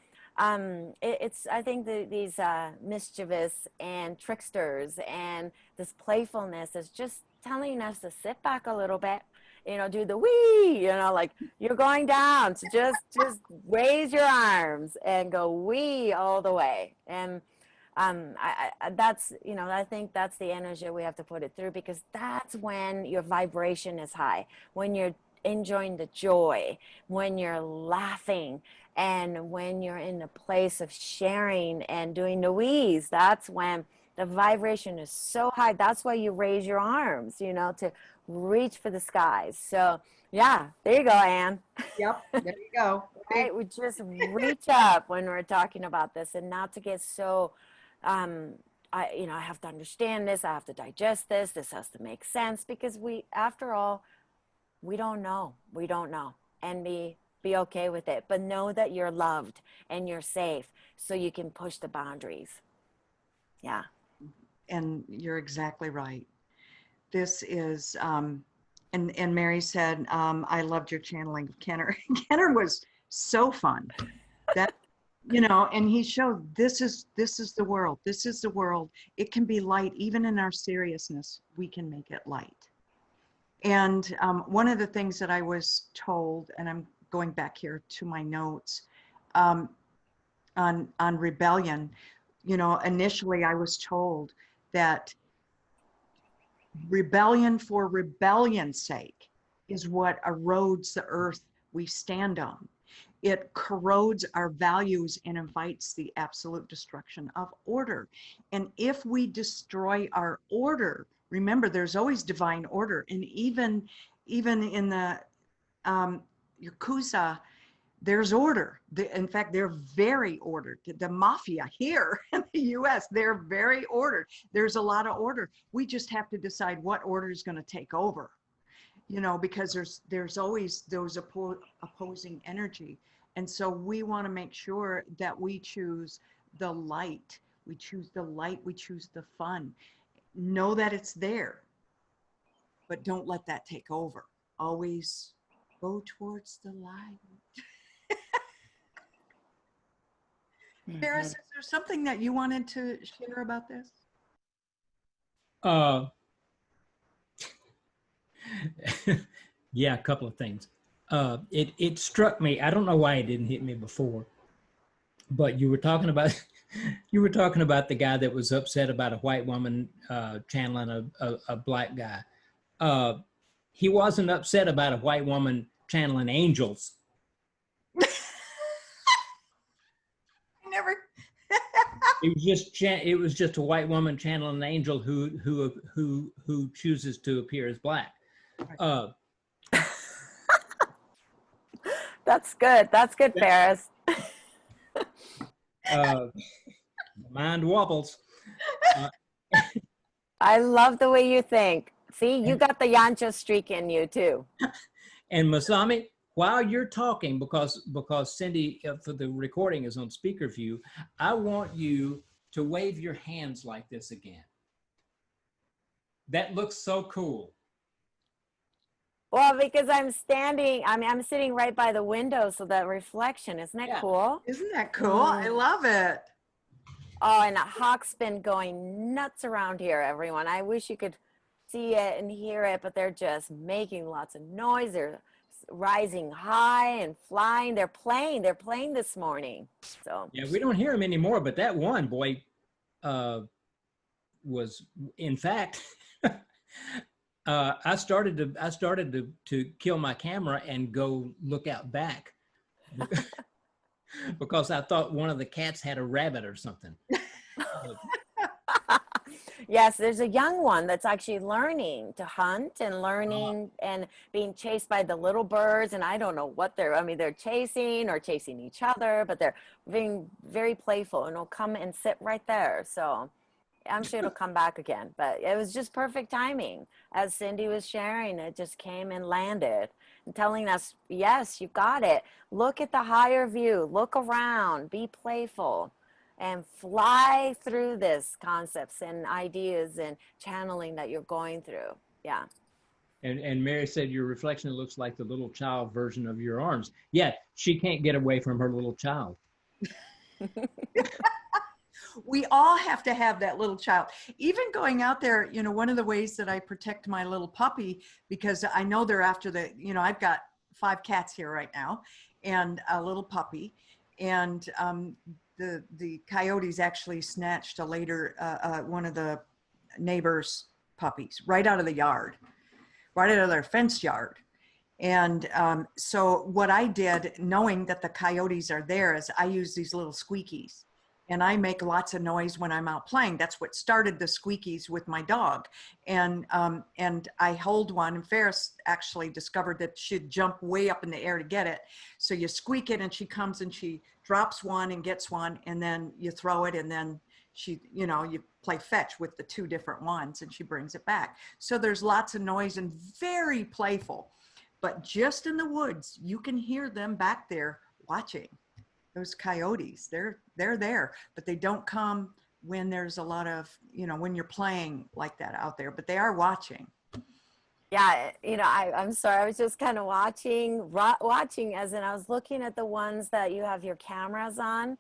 it's I think these mischievous and tricksters and this playfulness is just telling us to sit back a little bit, you know, do the wee, you know, like you're going down, so just raise your arms and go wee all the way. And that's, you know, I think that's the energy we have to put it through, because that's when your vibration is high, when you're enjoying the joy, when you're laughing, and when you're in a place of sharing and doing the wheeze. That's when the vibration is so high. That's why you raise your arms, you know, to reach for the skies. So yeah, there you go, Anne. Yep, there you go. Right? We just reach up when we're talking about this, and not to get so you know, I have to understand this, I have to digest this, this has to make sense, because after all, we don't know, and be okay with it, but know that you're loved and you're safe, so you can push the boundaries. Yeah. And you're exactly right. This is, and Mary said, I loved your channeling of Kenner. Kenner was so fun. That, you know, and he showed this is the world. This is the world. It can be light. Even in our seriousness, we can make it light. And one of the things that I was told, and I'm going back here to my notes, on rebellion, you know, initially I was told that rebellion for rebellion's sake is what erodes the earth we stand on. It corrodes our values and invites the absolute destruction of order. And if we destroy our order, remember, there's always divine order. And even in the Yakuza, there's order. In fact, they're very ordered. The mafia here in the US, they're very ordered. There's a lot of order. We just have to decide what order is going to take over, you know, because there's always those opposing energy. And so we want to make sure that we choose the light. We choose the light. We choose the fun. Know that it's there, but don't let that take over. Always go towards the light. Ferris, is there something that you wanted to share about this? Yeah, a couple of things. It struck me. I don't know why it didn't hit me before, but you were talking about the guy that was upset about a white woman channeling a black guy. he wasn't upset about a white woman channeling angels. I never. It was just a white woman channeling an angel who chooses to appear as black. That's good. That's good, Ferris. Mind wobbles. I love the way you think. See, you got the Yancha streak in you too. And Masami, while you're talking, because Cindy for the recording is on speaker view, I want you to wave your hands like this again. That looks so cool. Well, because I'm sitting right by the window, so that reflection, isn't it cool? Isn't that cool? I love it. Oh, and a hawk's been going nuts around here, everyone. I wish you could see it and hear it, but they're just making lots of noise. They're rising high and flying. They're playing this morning. So yeah, we don't hear them anymore, but that one boy was, in fact, I started to kill my camera and go look out back because I thought one of the cats had a rabbit or something. yes, there's a young one that's actually learning to hunt and learning and being chased by the little birds. And I don't know what they're chasing or chasing each other, but they're being very playful and will come and sit right there. So I'm sure it'll come back again, but it was just perfect timing. As Cindy was sharing, it just came and landed and telling us, yes, you got it. Look at the higher view, look around, be playful and fly through this concepts and ideas and channeling that you're going through. Yeah. And Mary said your reflection looks like the little child version of your arms. Yeah, she can't get away from her little child. We all have to have that little child. Even going out there, you know, one of the ways that I protect my little puppy, because I know they're after I've got 5 cats here right now and a little puppy. And the coyotes actually snatched one of the neighbor's puppies right out of the yard, right out of their fence yard. And so what I did, knowing that the coyotes are there, is I use these little squeakies. And I make lots of noise when I'm out playing. That's what started the squeakies with my dog. And I hold one, and Ferris actually discovered that she'd jump way up in the air to get it. So you squeak it and she comes and she drops one and gets one, and then you throw it, and then you play fetch with the 2 different ones and she brings it back. So there's lots of noise and very playful. But just in the woods, you can hear them back there watching. Those coyotes, they're there, but they don't come when there's a lot of, when you're playing like that out there, but they are watching. Yeah, I'm sorry, I was just kind of watching as in I was looking at the ones that you have your cameras on,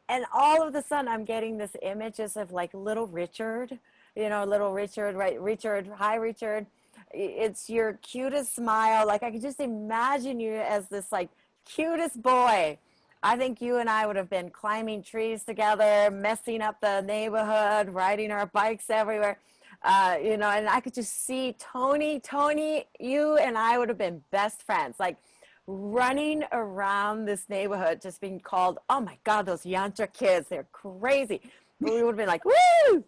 and all of a sudden I'm getting this images of like little Richard, right? Richard, hi Richard. It's your cutest smile. Like I could just imagine you as this like cutest boy. I think you and I would have been climbing trees together, messing up the neighborhood, riding our bikes everywhere, and I could just see Tony, you and I would have been best friends, like running around this neighborhood, just being called, oh my God, those Yantra kids, they're crazy. But we would have been like, woo!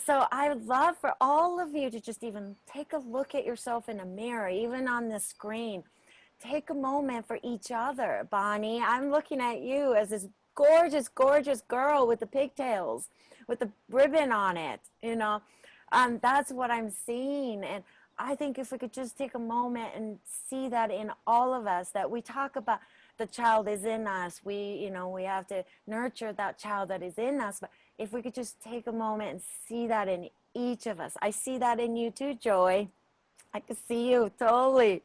So I would love for all of you to just even take a look at yourself in a mirror, even on the screen. Take a moment for each other. Bonnie, I'm looking at you as this gorgeous, gorgeous girl with the pigtails, with the ribbon on it, that's what I'm seeing. And I think if we could just take a moment and see that in all of us, that we talk about the child is in us. We have to nurture that child that is in us. But if we could just take a moment and see that in each of us. I see that in you too, Joy. I can see you totally.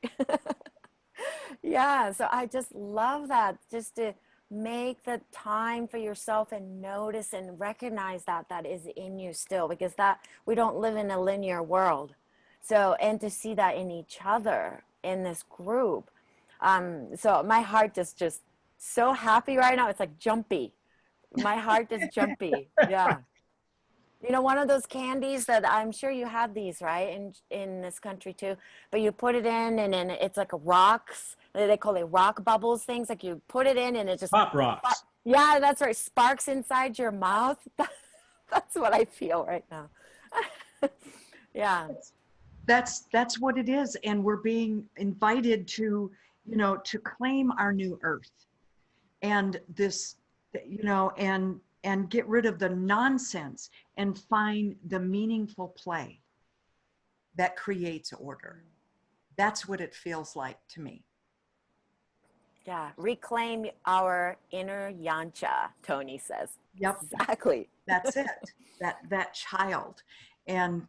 Yeah, so I just love that, just to make the time for yourself and notice and recognize that is in you still, because that we don't live in a linear world. So, and to see that in each other in this group. So my heart is just so happy right now. It's like jumpy. My heart is jumpy. Yeah. You know, one of those candies that I'm sure you have these, right? In this country too. But you put it in and then it's like a rocks. They call it rock bubbles things. Like you put it in and it just Pop rocks. yeah, that's right. Sparks inside your mouth. That's what I feel right now. Yeah. That's what it is. And we're being invited to, to claim our new earth and this, and get rid of the nonsense and find the meaningful play that creates order. That's what it feels like to me. Yeah. Reclaim our inner yancha, Tony says. Yep. Exactly. That's it. That child. And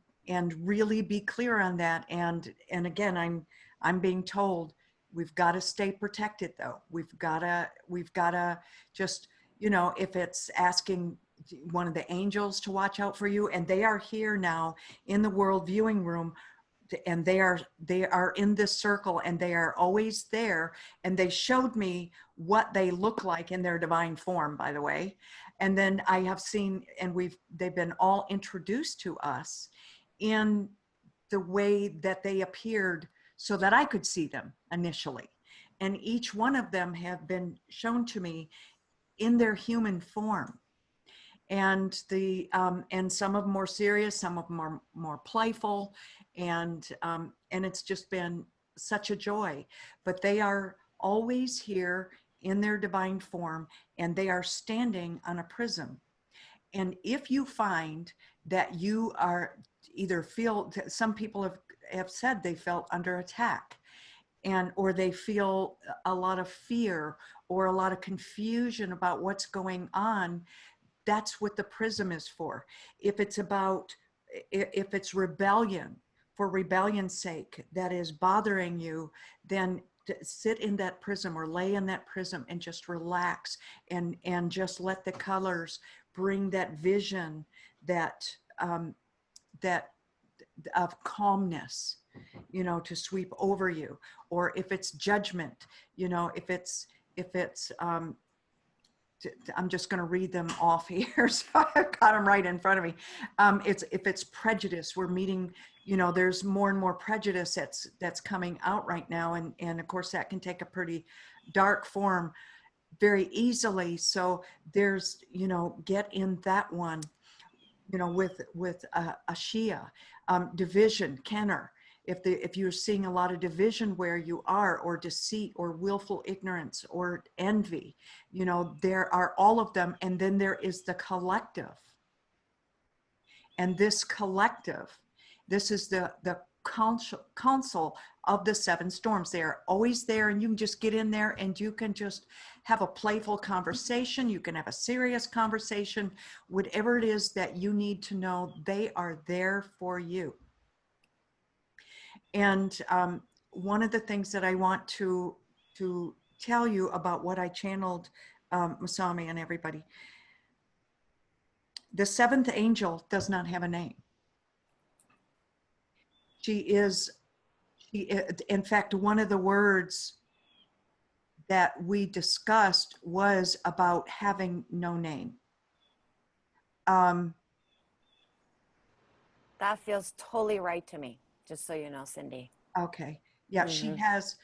really be clear on that. And again, I'm being told we've got to stay protected though. We've got to just, if it's asking one of the angels to watch out for you, and they are here now in the world viewing room, and they are in this circle, and they are always there, and they showed me what they look like in their divine form, by the way. And then I have seen, and they've been all introduced to us in the way that they appeared so that I could see them initially. And each one of them have been shown to me in their human form. And and some of them more serious, some of them are more playful, and it's just been such a joy. But they are always here in their divine form, and they are standing on a prism. And if you find that you are some people have said they felt under attack, or they feel a lot of fear or a lot of confusion about what's going on, that's what the prism is for. If it's rebellion, for rebellion's sake, that is bothering you, then sit in that prism or lay in that prism and just relax and just let the colors bring that vision, that of calmness, to sweep over you. Or if it's judgment, if it's I'm just going to read them off here. So I've got them right in front of me. If it's prejudice, we're meeting, there's more and more prejudice that's coming out right now. And of course that can take a pretty dark form very easily. So there's, get in that one, with Ashia, division, Kenner. If you're seeing a lot of division where you are, or deceit, or willful ignorance, or envy, there are all of them. And then there is the collective. And this collective, this is the council of the seven storms. They are always there, and you can just get in there and you can just have a playful conversation. You can have a serious conversation, whatever it is that you need to know, they are there for you. And one of the things that I want to tell you about what I channeled, Masami and everybody, the seventh angel does not have a name. She is, in fact, one of the words that we discussed was about having no name. That feels totally right to me, just so you know, Cindy. Okay. Yeah, Mm-hmm. she has,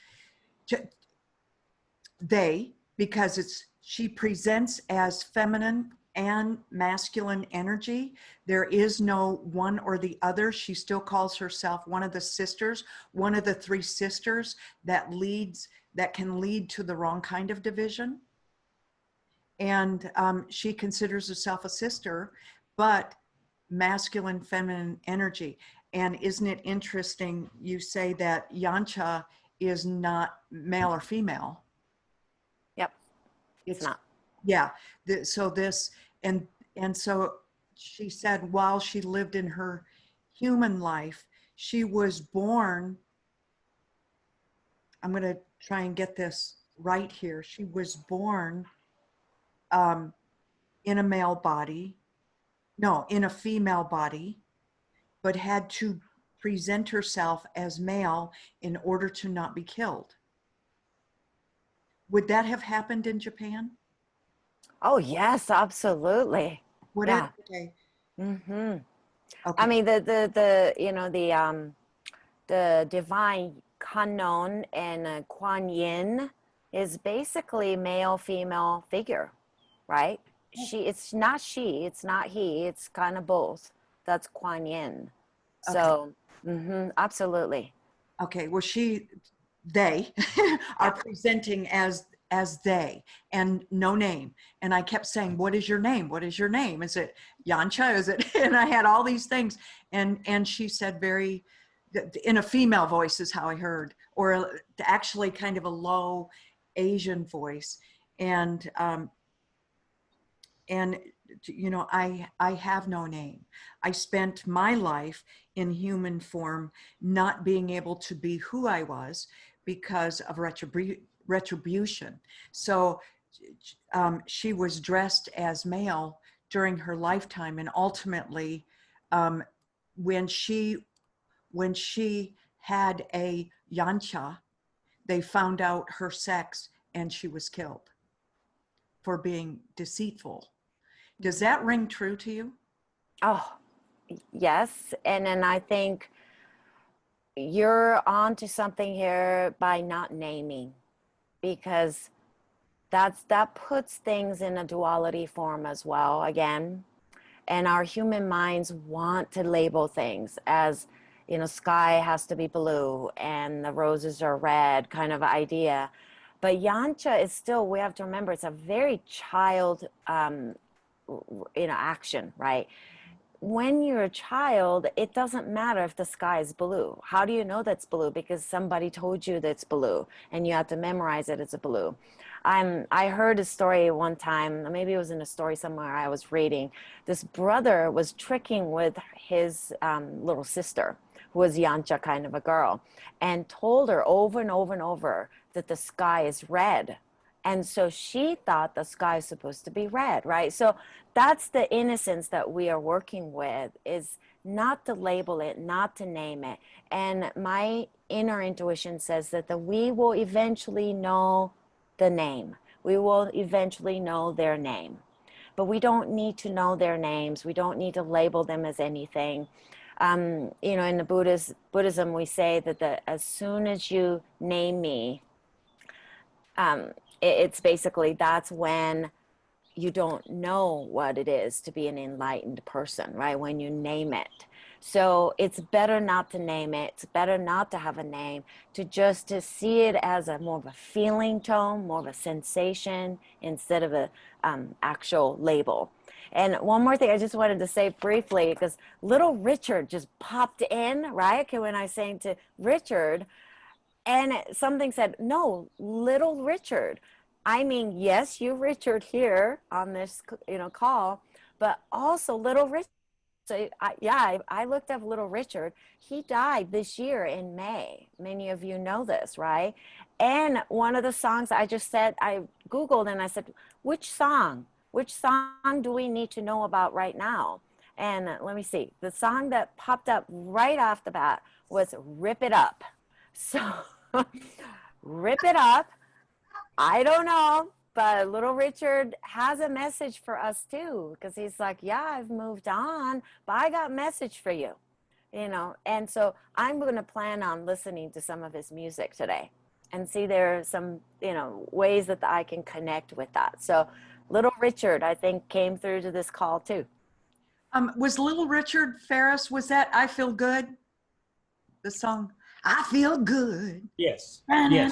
because she presents as feminine and masculine energy. There is no one or the other. She still calls herself one of the sisters, one of the three sisters that can lead to the wrong kind of division. And she considers herself a sister, but masculine, feminine energy. And isn't it interesting, you say that Yancha is not male or female? Yep, it's not. Yeah, and so she said while she lived in her human life, she was born, I'm going to try and get this right here. She was born in a male body, no, in a female body, but had to present herself as male in order to not be killed. Would that have happened in Japan? Oh, yes, absolutely. Would Yeah. it? Okay. Mm-hmm. Okay. I mean, the divine Kanon and Kuan Yin is basically male female figure, right? It's not she, it's not he, it's kind of both. That's Kuan Yin. So, absolutely. Okay. Well, they are presenting as they and no name. And I kept saying, what is your name? What is your name? Is it Yancha? Is it? And I had all these things. And she said very, in a female voice is how I heard, or actually kind of a low Asian voice. And you know, I have no name. I spent my life in human form not being able to be who I was because of retribution. So she was dressed as male during her lifetime, and ultimately when she had a yancha, they found out her sex and she was killed for being deceitful. Does that ring true to you? Oh, yes. And then I think you're onto something here by not naming, because that puts things in a duality form as well again. And our human minds want to label things as, you know, sky has to be blue and the roses are red kind of idea. But yancha is still, we have to remember, it's a very child action, right? When you're a child, it doesn't matter if the sky is blue. How do you know that's blue? Because somebody told you that's blue and you have to memorize it as a blue. I heard a story one time, maybe it was in a story somewhere I was reading. This brother was tricking with his little sister, who was Yancha kind of a girl, and told her over and over and over that the sky is red. And so she thought the sky is supposed to be red, right? So that's the innocence that we are working with, is not to label it, not to name it. And my inner intuition says that we will eventually know the name. We will eventually know their name. But we don't need to know their names. We don't need to label them as anything. You know, in the Buddhism, we say that as soon as you name me, it's basically, that's when you don't know what it is to be an enlightened person, right? When you name it. So it's better not to name it. It's better not to have a name, to see it as more of a feeling tone, more of a sensation, instead of a actual label. And one more thing I just wanted to say briefly, because little Richard just popped in, right? Okay, when I was saying to Richard, and something said, no, little Richard. I mean, yes, you, Richard, here on this, you know, call, but also little Richard. So I looked up little Richard. He died this year in May. Many of you know this, right? And one of the songs I just said, I Googled and I said, which song do we need to know about right now? And let me see, the song that popped up right off the bat was Rip It Up. So Rip It Up. I don't know, but little Richard has a message for us too, because he's like, yeah, I've moved on, but I got a message for you, you know. And so I'm going to plan on listening to some of his music today and see there are some, you know, ways that I can connect with that. So little Richard, I think, came through to this call too. Was Little Richard Ferris, was that I Feel Good? The song, I Feel Good. Yes. Yes.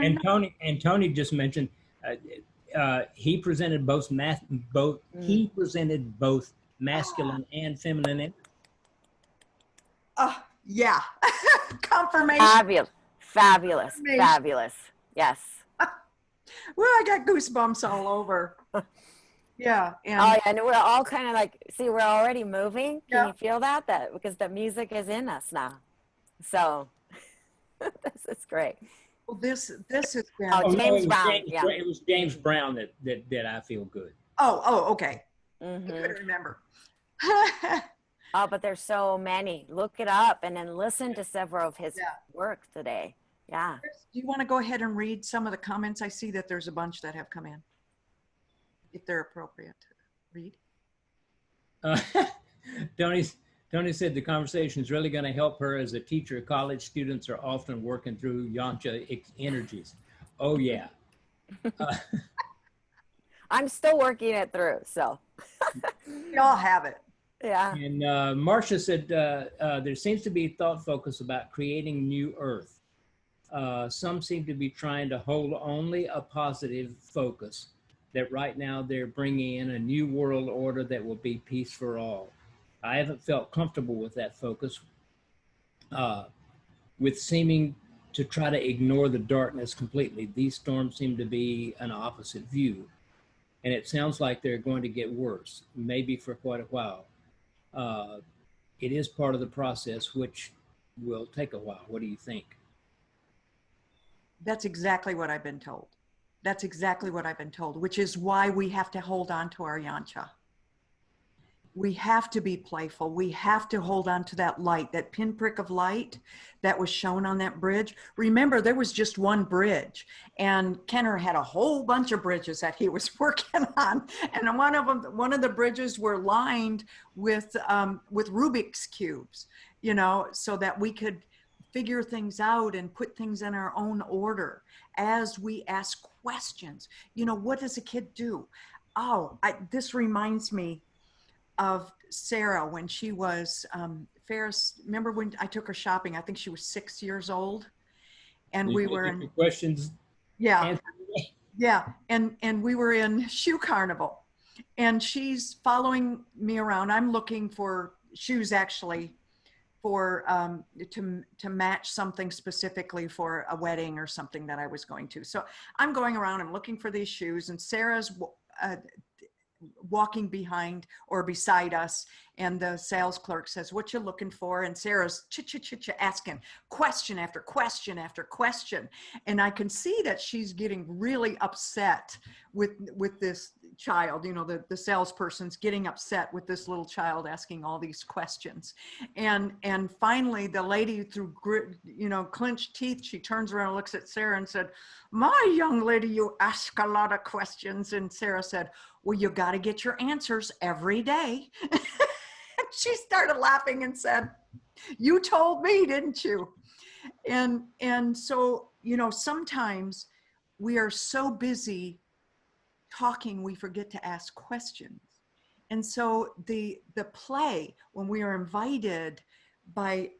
And Tony just mentioned he presented he presented both masculine and feminine energy. Yeah. Confirmation. Fabulous. Yes. Well, I got goosebumps all over. Yeah. And oh yeah, and we're all kind of like, see, we're already moving. Can Yeah. you feel that? Because the music is in us now. So this is great. well, this has been. Oh, James Brown. It was James Brown that I Feel Good. Okay. I Mm-hmm. couldn't remember. Oh, but there's so many. Look it up and then listen to several of his work today. Yeah. Do you want to go ahead and read some of the comments? I see that there's a bunch that have come in, if they're appropriate to read. Tony, Tony said the conversation is really going to help her as a teacher. College students are often working through Yancha energies. Oh, yeah. I'm still working it through. So, We all have it. yeah. And Marcia said there seems to be thought focus about creating new earth. Some seem to be trying to hold only a positive focus, that right now they're bringing in a new world order that will be peace for all. I haven't felt comfortable with that focus, with seeming to try to ignore the darkness completely. These storms seem to be an opposite view, and it sounds like they're going to get worse, maybe for quite a while. It is part of the process, which will take a while. What do you think? That's exactly what I've been told. That's exactly what I've been told, which is why we have to hold on to our yancha. We have to be playful. We have to hold on to that light, that pinprick of light that was shown on that bridge. Remember, there was just one bridge, and Kenner had a whole bunch of bridges that he was working on. And one of the bridges were lined with Rubik's cubes, you know, so that we could figure things out and put things in our own order as we ask questions. You know, what does a kid do? Oh, this reminds me of Sarah when she was, Ferris, remember when I took her shopping? I think she was 6 years old. And we were in questions. Yeah. Yeah. And we were in Shoe Carnival, and she's following me around. I'm looking for shoes actually for to match something specifically for a wedding or something that I was going to. So I'm going around, I'm looking for these shoes, and Sarah's walking behind or beside us, and the sales clerk says, "What you looking for?" And Sarah's asking question after question after question, and I can see that she's getting really upset with this child. You know, the salesperson's getting upset with this little child asking all these questions, and finally the lady, through clenched teeth, she turns around and looks at Sarah and said, "My young lady, you ask a lot of questions." And Sarah said, "Well, you got to get your answers every day." She started laughing and said, "You told me, didn't you?" And so, you know, sometimes we are so busy talking, we forget to ask questions. And so the play, when we are invited by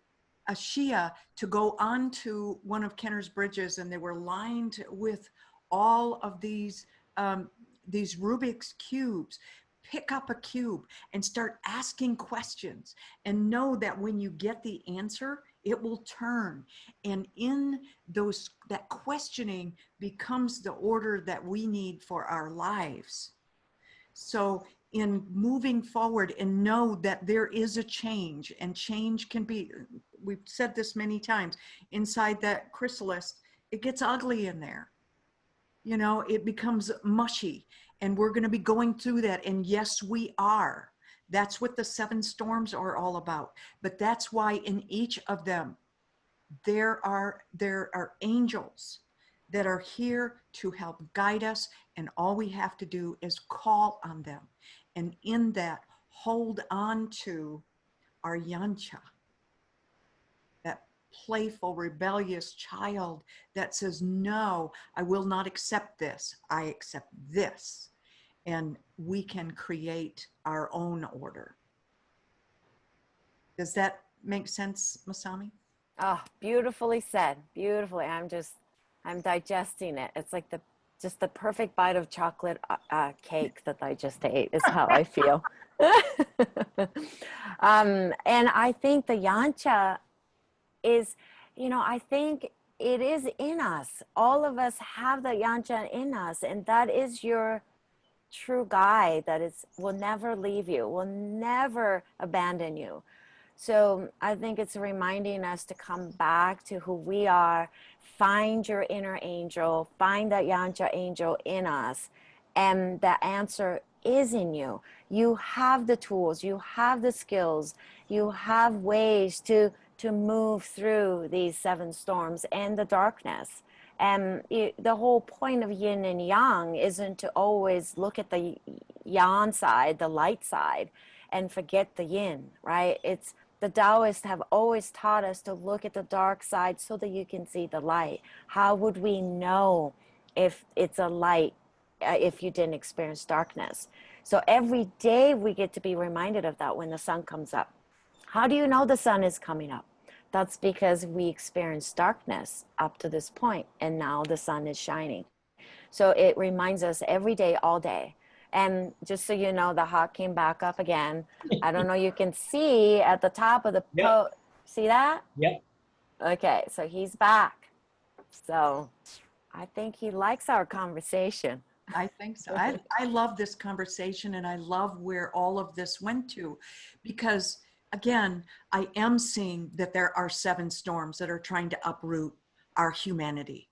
Ashia to go onto one of Kenner's bridges, and they were lined with all of these Rubik's cubes, pick up a cube and start asking questions, and know that when you get the answer, it will turn. And in that questioning becomes the order that we need for our lives. So in moving forward, and know that there is a change, and change can be, we've said this many times, inside that chrysalis, it gets ugly in there. You know, it becomes mushy, and we're going to be going through that. And yes, we are. That's what the 7 storms are all about. But that's why in each of them, there are angels that are here to help guide us. And all we have to do is call on them. And in that, hold on to our yancha, that playful, rebellious child that says, "No, I will not accept this. I accept this." And we can create our own order. Does that make sense, Masami? Oh, beautifully said. Beautifully. I'm digesting it. It's like just the perfect bite of chocolate cake that I just ate is how I feel. And I think the yancha is, you know, I think it is in us. All of us have the yancha in us, and that is your true guide that will never leave you, will never abandon you. So I think it's reminding us to come back to who we are, find your inner angel, find that yancha angel in us, and the answer is in you. You have the tools, you have the skills, you have ways to move through these 7 storms and the darkness. And the whole point of yin and yang isn't to always look at the yang side, the light side. and forget the yin, right? It's the Taoists have always taught us to look at the dark side so that you can see the light. How would we know if it's a light if you didn't experience darkness? So every day we get to be reminded of that when the sun comes up. How do you know the sun is coming up? That's because we experienced darkness up to this point, and now the sun is shining. So it reminds us every day, all day. And just so you know, the hawk came back up again. I don't know, you can see at the top of the Yep. see that? Yep. Okay, so he's back. So I think he likes our conversation. I think so. I love this conversation, and I love where all of this went to, because again, I am seeing that there are 7 storms that are trying to uproot our humanity.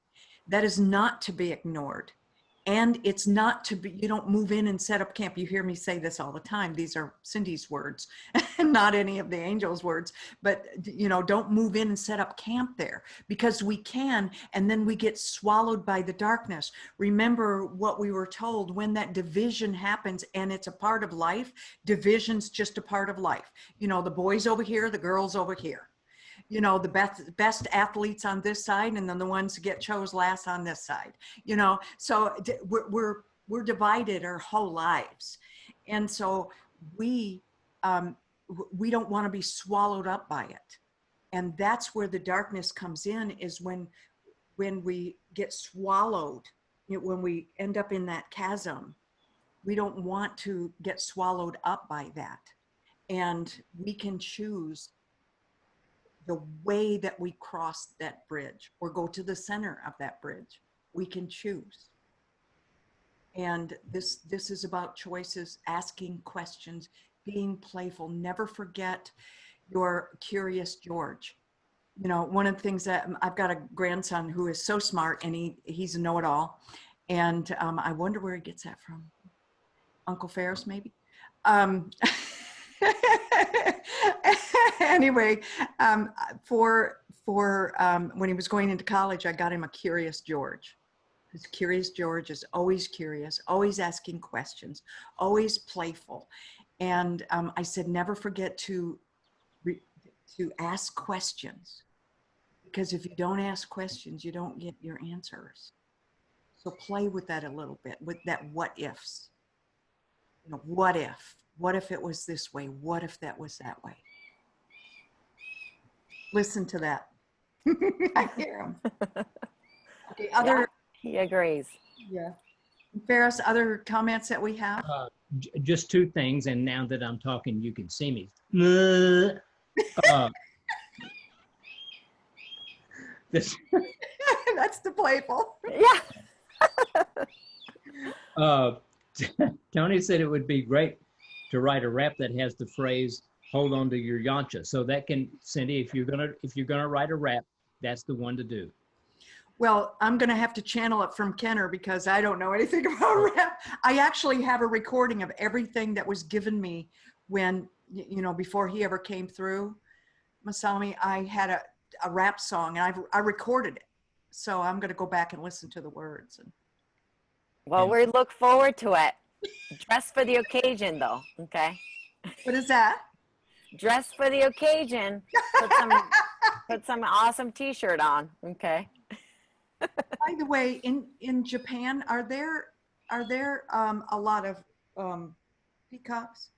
That is not to be ignored. And it's not to be, you don't move in and set up camp. You hear me say this all the time. These are Cindy's words, not any of the angels' words, but you know, don't move in and set up camp there, because we can, and then we get swallowed by the darkness. Remember what we were told: when that division happens, and it's a part of life, division's just a part of life. You know, the boys over here, the girls over here. You know, the best athletes on this side, and then the ones who get chose last on this side, you know. So we're divided our whole lives. And so we don't want to be swallowed up by it. And that's where the darkness comes in, is when we get swallowed, you know, when we end up in that chasm. We don't want to get swallowed up by that. And we can choose the way that we cross that bridge or go to the center of that bridge. We can choose. And this is about choices, asking questions, being playful. Never forget your curious George. You know, one of the things that I've got a grandson who is so smart, and he's a know-it-all. And I wonder where he gets that from. Uncle Ferris, maybe? Anyway, for when he was going into college, I got him a Curious George. Because Curious George is always curious, always asking questions, always playful. And I said, never forget to ask questions, because if you don't ask questions, you don't get your answers. So play with that a little bit, with that what ifs. You know, what if? What if it was this way? What if that was that way? Listen to that. I hear him. Okay, Yeah, he agrees. Yeah. Ferris, other comments that we have? Just 2 things, and now that I'm talking, you can see me. This. That's the playful. Yeah. Tony said it would be great to write a rap that has the phrase "hold on to your yancha." So that can, Cindy, if you're gonna write a rap, that's the one to do. Well, I'm going to have to channel it from Kenner, because I don't know anything about rap. I actually have a recording of everything that was given me when, you know, before he ever came through. Masami, I had a rap song, and I recorded it. So I'm going to go back and listen to the words. Well, we look forward to it. Dress for the occasion, though. Okay. What is that? Dress for the occasion. Put some awesome T-shirt on. Okay. By the way, in Japan, are there a lot of peacocks?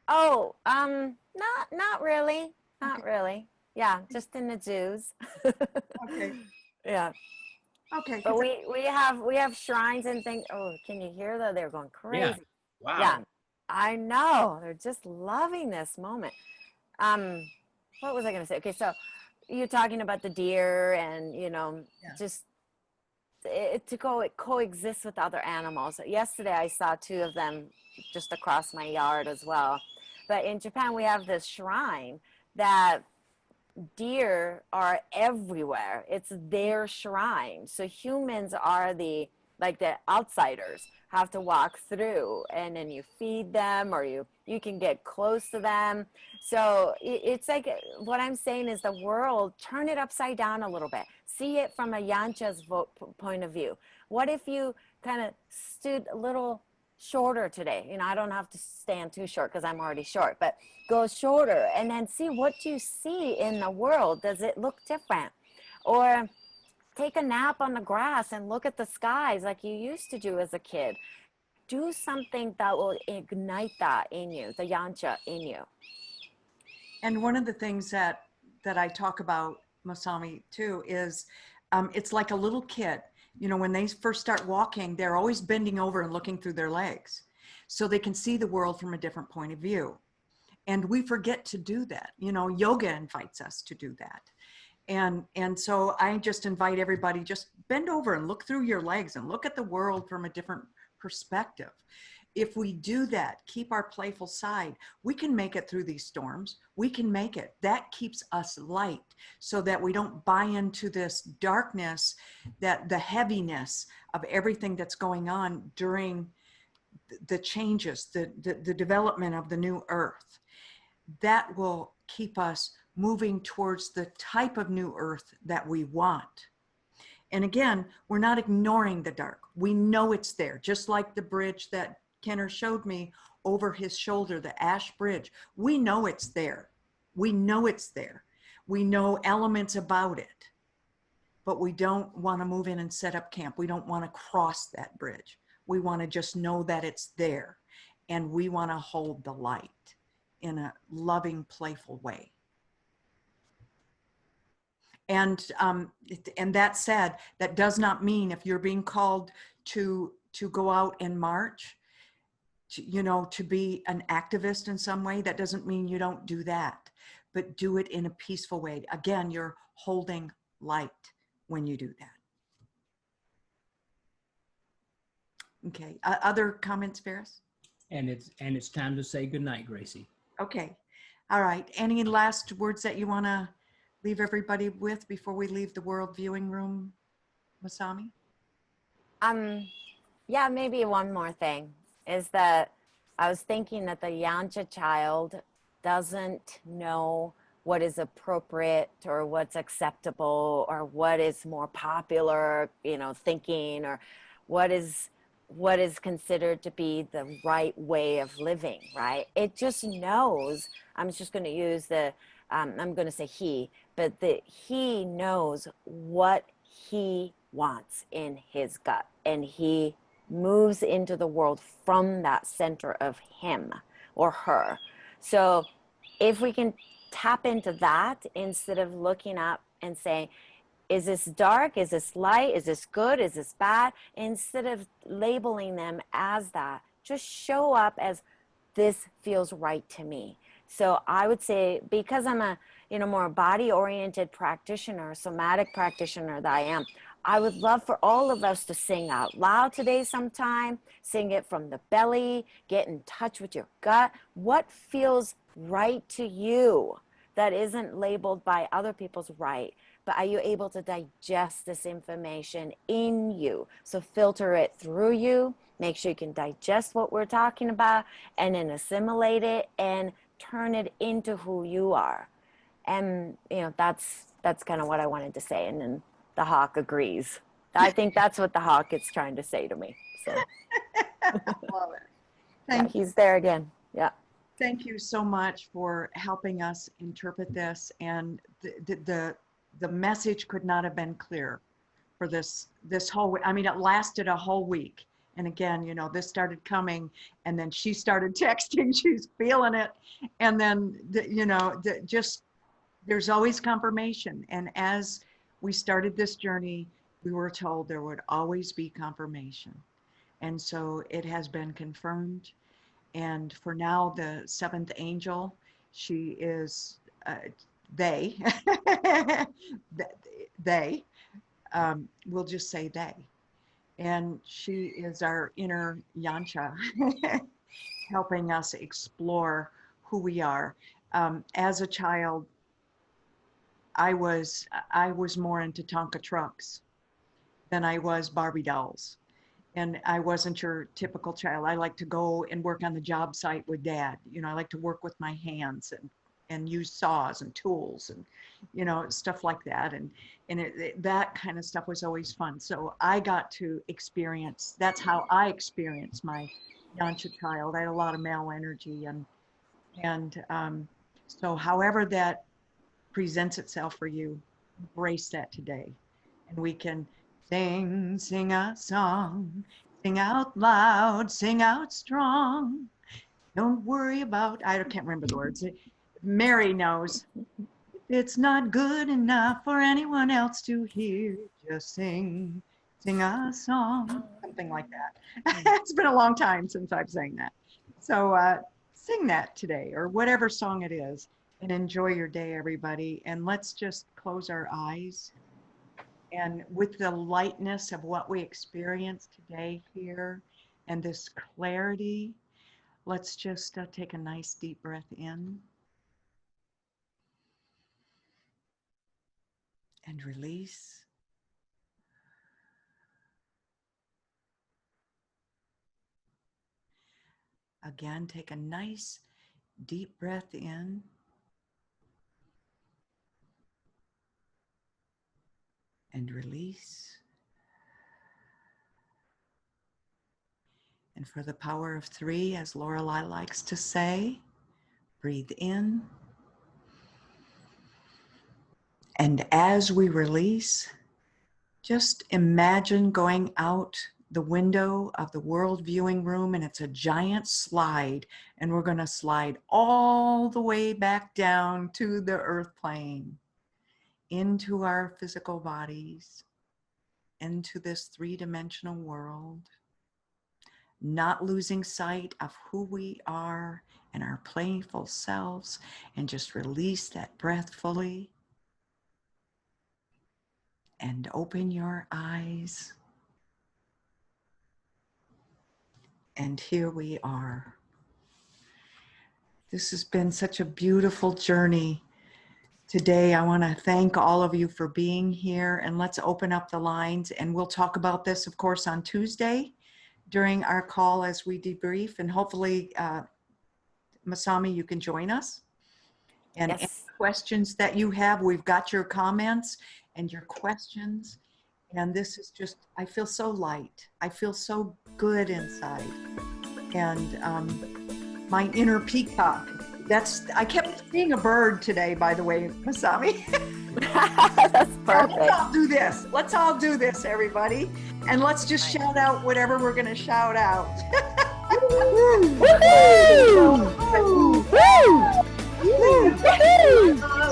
Oh, not really. Not really. Yeah, just in the zoos. Okay. Yeah. Okay. But we have shrines and things. Oh, can you hear that? They're going crazy. Yeah. Wow. Yeah, I know. They're just loving this moment. What was I going to say? Okay, so you're talking about the deer, and you know, just to go coexist with other animals. Yesterday, I saw 2 of them just across my yard as well. But in Japan, we have this shrine that deer are everywhere. It's their shrine. So humans are the outsiders, have to walk through, and then you feed them, or you can get close to them. So it's like, what I'm saying is, the world, turn it upside down a little bit. See it from a yancha's point of view. What if you kind of stood a little shorter today. You know, I don't have to stand too short because I'm already short, but go shorter and then see what you see in the world. Does it look different? Or take a nap on the grass and look at the skies like you used to do as a kid. Do something that will ignite that in you, the yancha in you. And one of the things that I talk about, Masami, too, is it's like a little kid. You know, when they first start walking, they're always bending over and looking through their legs so they can see the world from a different point of view. And we forget to do that. You know, yoga invites us to do that. And so I just invite everybody, just bend over and look through your legs and look at the world from a different perspective. If we do that, keep our playful side, we can make it through these storms. We can make it. That keeps us light so that we don't buy into this darkness, that the heaviness of everything that's going on during the changes, the development of the new earth. That will keep us moving towards the type of new earth that we want. And again, we're not ignoring the dark. We know it's there, just like the bridge that Kenner showed me over his shoulder, the ash bridge. We know it's there. We know it's there. We know elements about it, but we don't want to move in and set up camp. We don't want to cross that bridge. We want to just know that it's there, and we want to hold the light in a loving, playful way. And that said, that does not mean if you're being called to go out and march, to be an activist in some way, that doesn't mean you don't do that, but do it in a peaceful way. Again, you're holding light when you do that. Okay, other comments, Ferris? And it's time to say goodnight, Gracie. Okay, all right. Any last words that you want to leave everybody with before we leave the world viewing room, Masami? Yeah, maybe one more thing is that I was thinking that the Yancha child doesn't know what is appropriate or what's acceptable or what is more popular, thinking, or what is considered to be the right way of living, right? It just knows. I'm just going to use I'm going to say he, but he knows what he wants in his gut, and he moves into the world from that center of him or her. So if we can tap into that instead of looking up and saying, is this dark? Is this light? Is this good? Is this bad? Instead of labeling them as that, just show up as this feels right to me. So I would say, because I'm a more body-oriented practitioner, somatic practitioner that I am, I would love for all of us to sing out loud today sometime, sing it from the belly, get in touch with your gut. What feels right to you that isn't labeled by other people's right? But are you able to digest this information in you? So filter it through you, make sure you can digest what we're talking about, and then assimilate it and turn it into who you are. And that's kind of what I wanted to say. And then the hawk agrees. I think that's what the hawk is trying to say to me. So Love it. he's there again. Yeah. Thank you so much for helping us interpret this. And the message could not have been clearer for this whole week. I mean, it lasted a whole week. And again, this started coming, and then she started texting, she's feeling it. And then, there's always confirmation. And as we started this journey, we were told there would always be confirmation. And so it has been confirmed. And for now, the seventh angel, she is, they, we'll just say they. And she is our inner Yancha, helping us explore who we are. As a child, I was more into Tonka trucks than I was Barbie dolls. And I wasn't your typical child. I like to go and work on the job site with Dad. I like to work with my hands and use saws and tools and, stuff like that. And that kind of stuff was always fun. So I got to experience, that's how I experienced my Yancha child. I had a lot of male energy, and so however that presents itself for you, embrace that today, and we can sing a song, sing out loud, sing out strong. Don't worry about, I can't remember the words. Mary knows. It's not good enough for anyone else to hear. Just sing a song, something like that. It's been a long time since I've sang that. So sing that today, or whatever song it is, and enjoy your day, everybody. And let's just close our eyes. And with the lightness of what we experienced today here and this clarity, let's just take a nice deep breath in and release. Again, take a nice deep breath in and release. And for the power of 3, as Lorelei likes to say, breathe in. And as we release, just imagine going out the window of the world viewing room, and it's a giant slide, and we're going to slide all the way back down to the earth plane, into our physical bodies, into this 3-dimensional world, not losing sight of who we are and our playful selves, and just release that breath fully and open your eyes. And here we are. This has been such a beautiful journey. Today, I want to thank all of you for being here, and let's open up the lines, and we'll talk about this, of course, on Tuesday during our call as we debrief, and hopefully, Masami, you can join us. And Yes. any questions that you have, we've got your comments and your questions. And this is just, I feel so light. I feel so good inside. And my inner peacock, I kept seeing a bird today, by the way, Masami. That's perfect. Let's all do this. Let's all do this, everybody. And let's just shout out whatever we're going to shout out.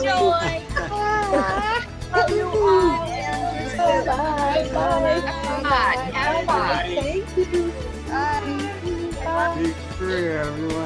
Joy. Love you all. Bye. Bye. Thank you. Bye. Take care, everyone.